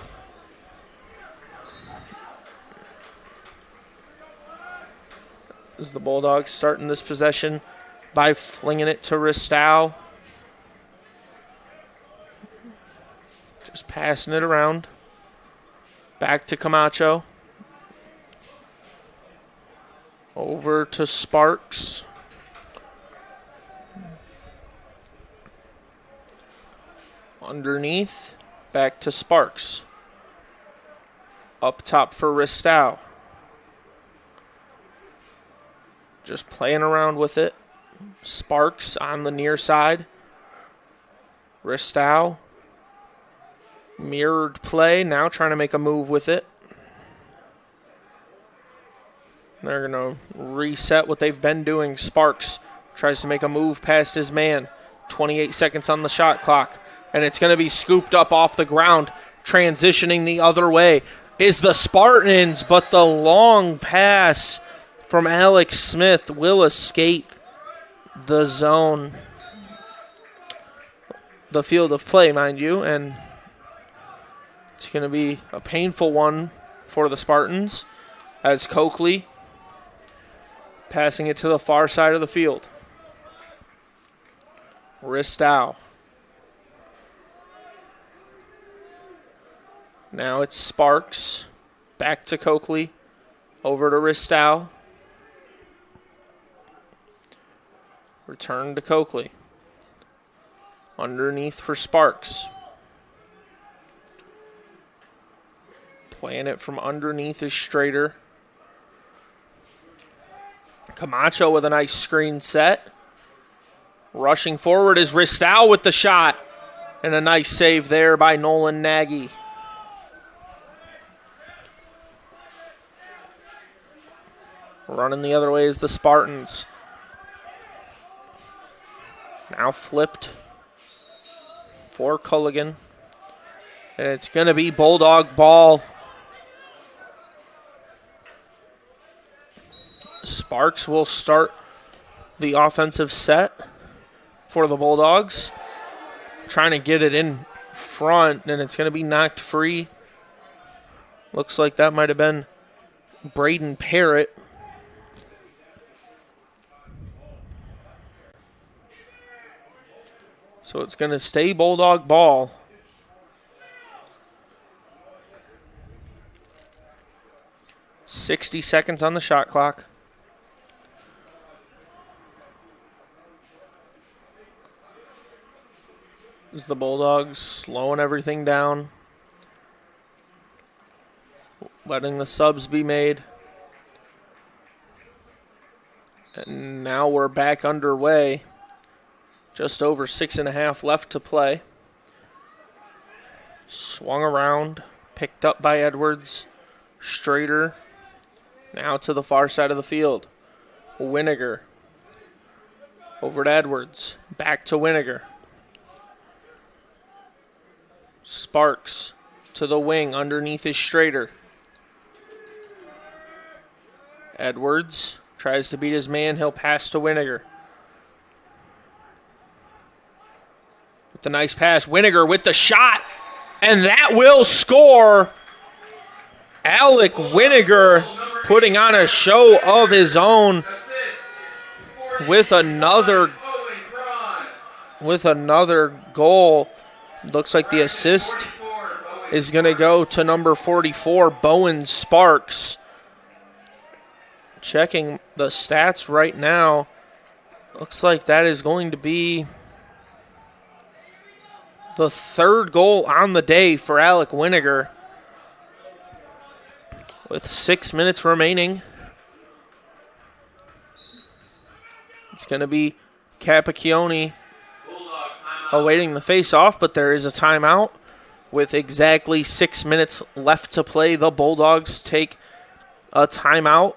As the Bulldogs starting this possession by flinging it to Ristow. Just passing it around. Back to Camacho. Over to Sparks. Underneath. Back to Sparks. Up top for Ristow. Just playing around with it. Sparks on the near side. Ristow. Mirrored play. Now trying to make a move with it. They're going to reset what they've been doing. Sparks tries to make a move past his man. 28 seconds on the shot clock. And it's going to be scooped up off the ground. Transitioning the other way is the Spartans, but the long pass from Alex Smith will escape the zone. The field of play, mind you. And it's going to be a painful one for the Spartans as Coakley passing it to the far side of the field. Ristow. Now it's Sparks. Back to Coakley. Over to Ristow. Return to Coakley. Underneath for Sparks. Playing it from underneath is Strader. Camacho with a nice screen set. Rushing forward is Ristow with the shot. And a nice save there by Nolan Nagy. Running the other way is the Spartans. Now flipped for Culligan. And it's going to be Bulldog ball. Sparks will start the offensive set for the Bulldogs. Trying to get it in front, and it's going to be knocked free. Looks like that might have been Braden Parrott. So it's going to stay Bulldog ball. .60 seconds on the shot clock. Is the Bulldogs slowing everything down. Letting the subs be made. And now we're back underway. Just over 6.5 left to play. Swung around. Picked up by Edwards. Strader. Now to the far side of the field. Winiger. Over to Edwards. Back to Winiger. Sparks to the wing. Underneath is Strader. Edwards tries to beat his man. He'll pass to Winiger. With the nice pass. Winiger with the shot. And that will score. Alec Winiger putting on a show of his own with another goal. Looks like the assist is going to go to number 44, Bowen Sparks. Checking the stats right now. Looks like that is going to be the third goal on the day for Alec Winiger. With 6 minutes remaining. It's going to be Capacchione awaiting the face-off, but there is a timeout. With exactly 6 minutes left to play, the Bulldogs take a timeout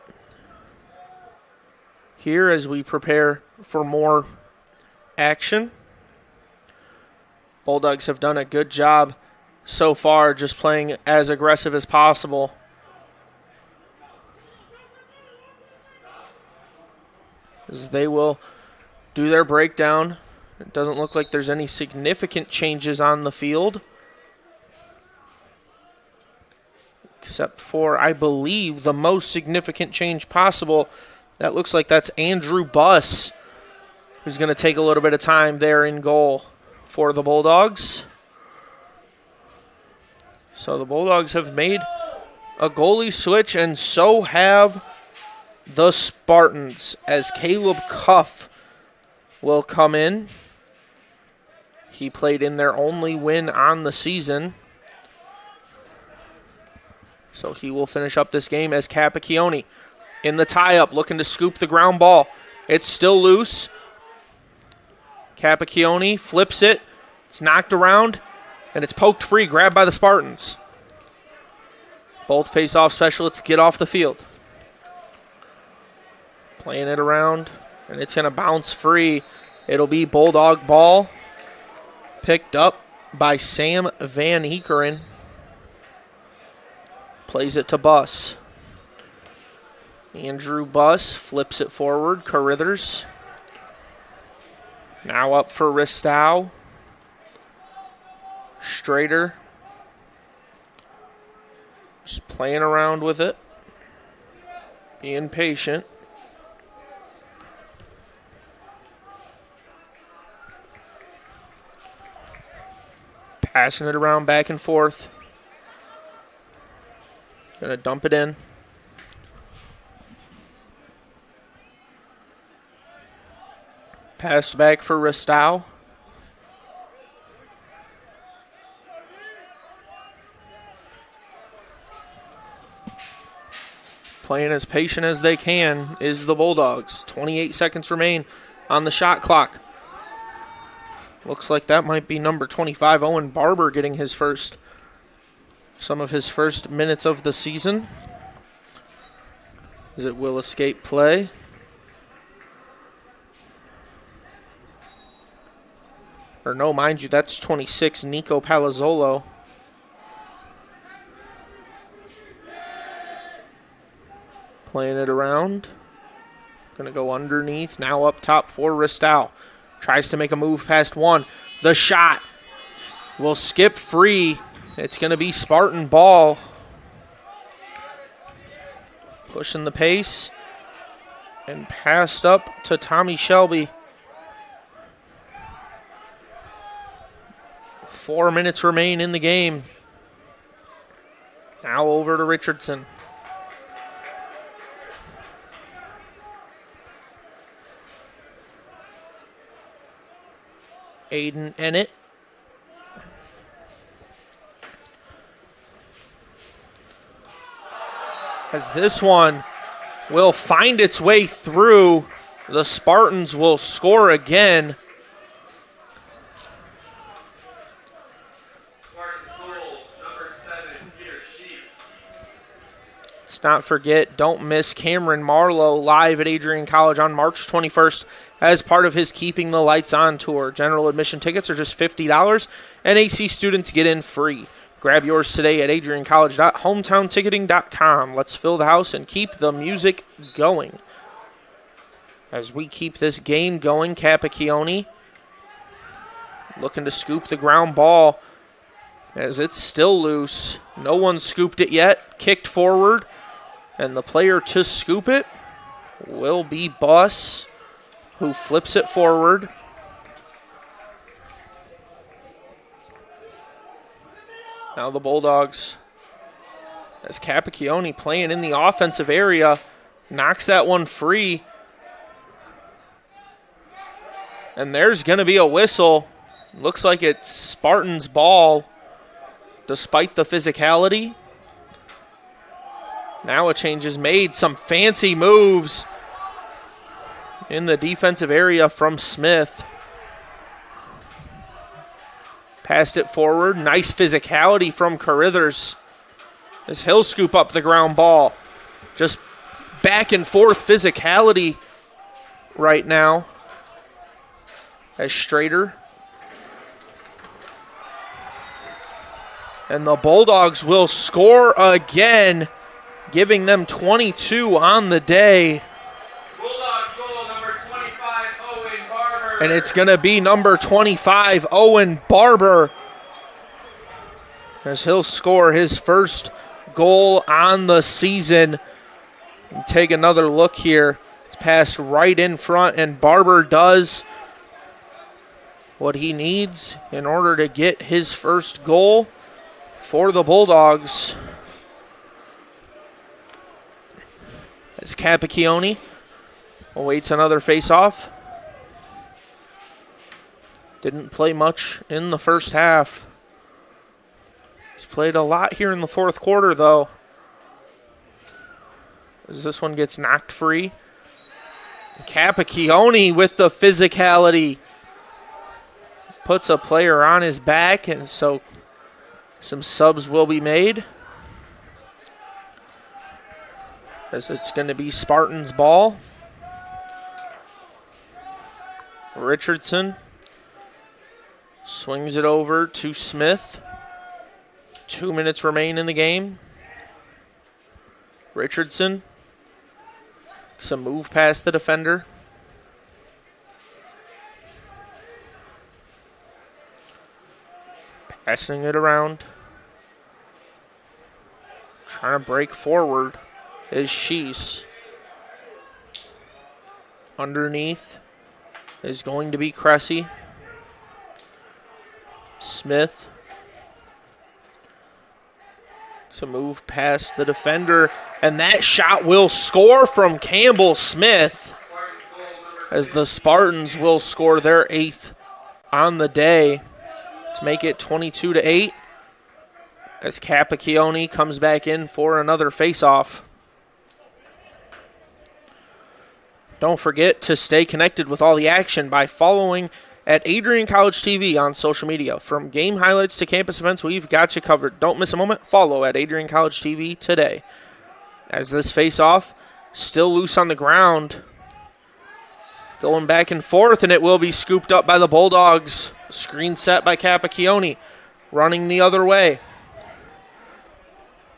here as we prepare for more action. Bulldogs have done a good job so far just playing as aggressive as possible. As they will do their breakdown. It doesn't look like there's any significant changes on the field. Except for, I believe, the most significant change possible. That looks like that's Andrew Buss, who's going to take a little bit of time there in goal for the Bulldogs. So the Bulldogs have made a goalie switch, and so have the Spartans, as Caleb Cuff will come in. He played in their only win on the season. So he will finish up this game as Capacchione in the tie-up, looking to scoop the ground ball. It's still loose. Capacchione flips it. It's knocked around, and it's poked free, grabbed by the Spartans. Both face-off specialists get off the field. Playing it around, and it's going to bounce free. It'll be Bulldog ball. Picked up by Sam Van Eekeren. Plays it to Buss. Andrew Buss flips it forward. Carithers. Now up for Ristow. Strader. Just playing around with it. Being patient. Passing it around back and forth. Gonna dump it in. Pass back for Ristow. Playing as patient as they can is the Bulldogs. 28 seconds remain on the shot clock. Looks like that might be number 25, Owen Barber, getting some of his first minutes of the season. As it will escape play. Or no, mind you, that's 26, Nico Palazzolo. Playing it around. Going to go underneath. Now up top for Ristow. Tries to make a move past one. The shot will skip free. It's going to be Spartan ball. Pushing the pace. And passed up to Tommy Shelby. 4 minutes remain in the game. Now over to Richardson. Aiden Ennett. As this one will find its way through, the Spartans will score again. Let's not forget, don't miss Cameron Marlowe live at Adrian College on March 21st as part of his Keeping the Lights On tour. General admission tickets are just $50, and AC students get in free. Grab yours today at adriancollege.hometownticketing.com. Let's fill the house and keep the music going. As we keep this game going, Capacchione looking to scoop the ground ball as it's still loose. No one scooped it yet. Kicked forward, and the player to scoop it will be Buss, who flips it forward. Now the Bulldogs, as Capacchione playing in the offensive area, knocks that one free. And there's going to be a whistle. Looks like it's Spartans' ball, despite the physicality. Now a change is made. Some fancy moves in the defensive area from Smith. Passed it forward. Nice physicality from Carithers as he'll scoop up the ground ball. Just back and forth physicality right now as Strader. And the Bulldogs will score again, giving them 22 on the day. Bulldogs goal number 25, Owen Barber. And it's going to be number 25, Owen Barber, as he'll score his first goal on the season. Take another look here. It's passed right in front, and Barber does what he needs in order to get his first goal for the Bulldogs. As Capacchione awaits another face-off. Didn't play much in the first half. He's played a lot here in the fourth quarter, though. As this one gets knocked free. Capacchione with the physicality. Puts a player on his back, and so some subs will be made. As it's going to be Spartans' ball. Richardson swings it over to Smith. 2 minutes remain in the game. Richardson. Some move past the defender. Passing it around. Trying to break forward is Sheese. Underneath is going to be Cressy. Smith. So move past the defender, and that shot will score from Campbell Smith as the Spartans will score their 8th on the day to make it 22-8 as Capacchione comes back in for another face-off. Don't forget to stay connected with all the action by following at Adrian College TV on social media. From game highlights to campus events, we've got you covered. Don't miss a moment. Follow at Adrian College TV today. As this face-off, still loose on the ground. Going back and forth, and it will be scooped up by the Bulldogs. Screen set by Capacchione. Running the other way.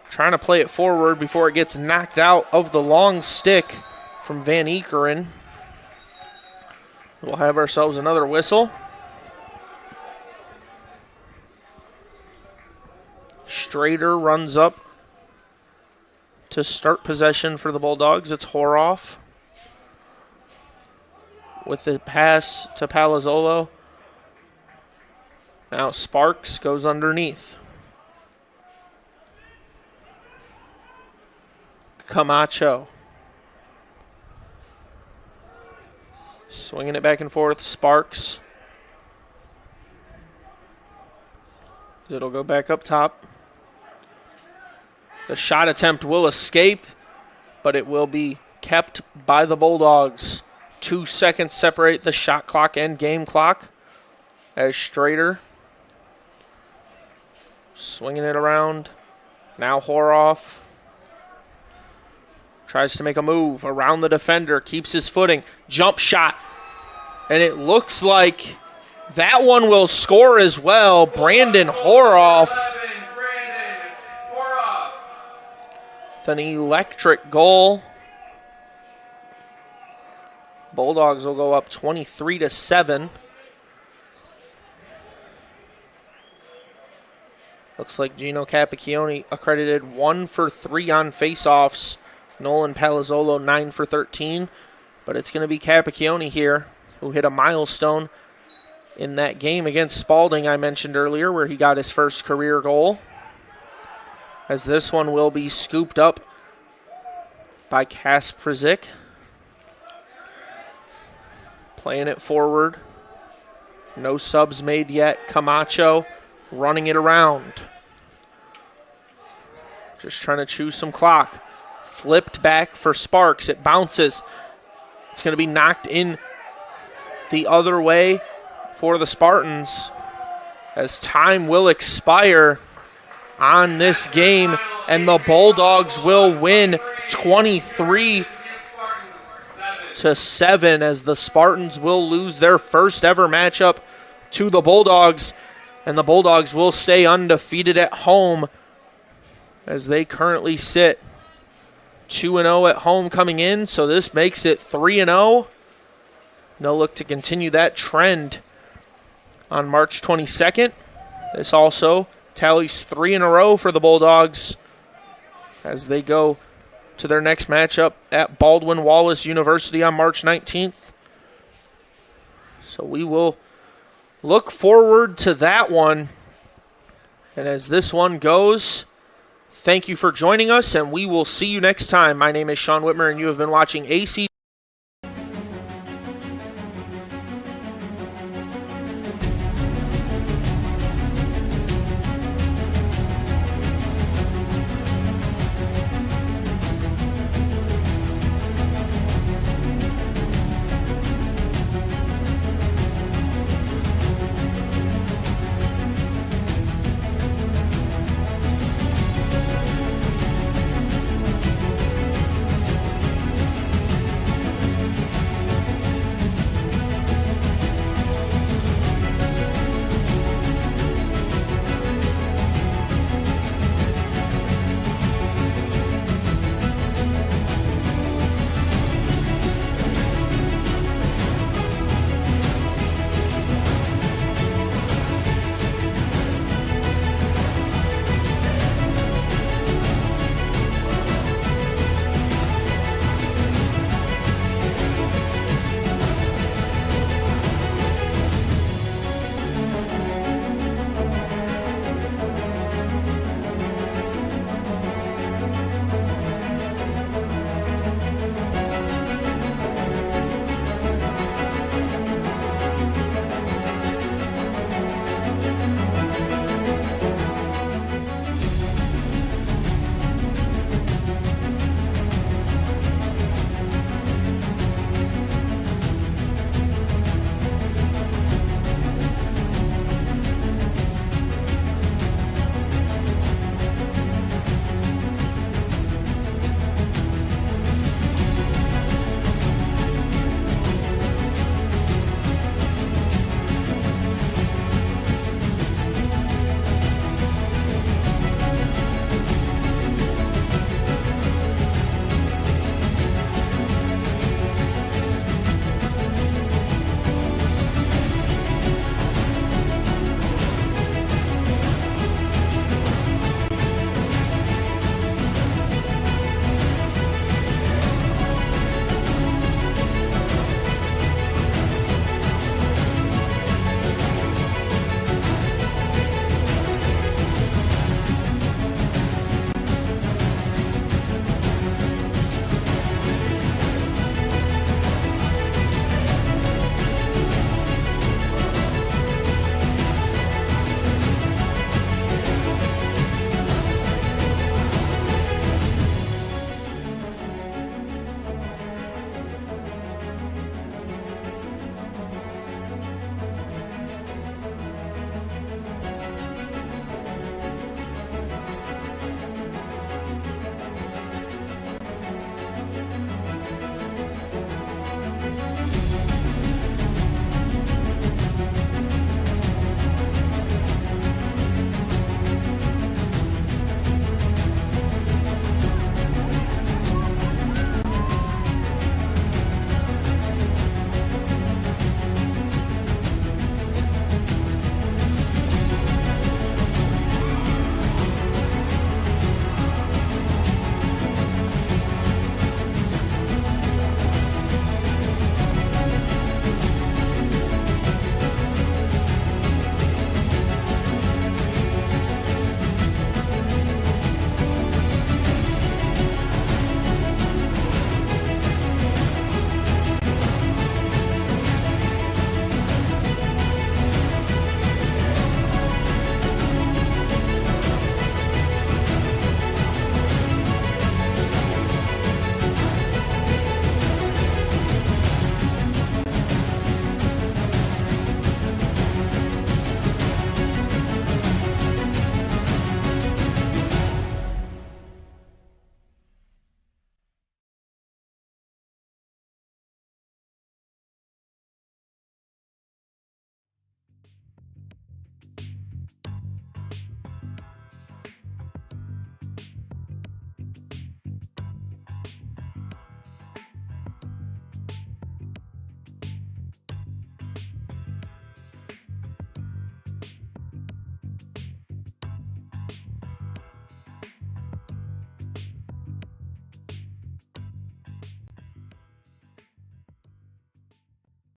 Trying to play it forward before it gets knocked out of the long stick from Van Ekeren. We'll have ourselves another whistle. Strader runs up to start possession for the Bulldogs. It's Horoff with the pass to Palazzolo. Now Sparks goes underneath. Camacho. Swinging it back and forth. Sparks. It'll go back up top. The shot attempt will escape, but it will be kept by the Bulldogs. 2 seconds separate the shot clock and game clock as Strader swinging it around. Now Horoff tries to make a move around the defender, keeps his footing, jump shot, and it looks like that one will score as well. Brandon Horoff. With an electric goal. Bulldogs will go up 23-7. Looks like Gino Capacchione accredited 1 for 3 on faceoffs. Nolan Palazzolo 9 for 13. But it's going to be Capacchione here, who hit a milestone in that game against Spalding I mentioned earlier, where he got his first career goal. As this one will be scooped up by Kasprzyk. Playing it forward. No subs made yet. Camacho running it around. Just trying to chew some clock. Flipped back for Sparks. It bounces. It's going to be knocked in the other way for the Spartans as time will expire on this game, and the Bulldogs will win 23-7 as the Spartans will lose their first ever matchup to the Bulldogs, and the Bulldogs will stay undefeated at home as they currently sit 2-0 at home coming in, so this makes it 3-0. They'll look to continue that trend on March 22nd. This also tallies 3 in a row for the Bulldogs as they go to their next matchup at Baldwin Wallace University on March 19th. So we will look forward to that one. And as this one goes, thank you for joining us, and we will see you next time. My name is Sean Whitmer, and you have been watching AC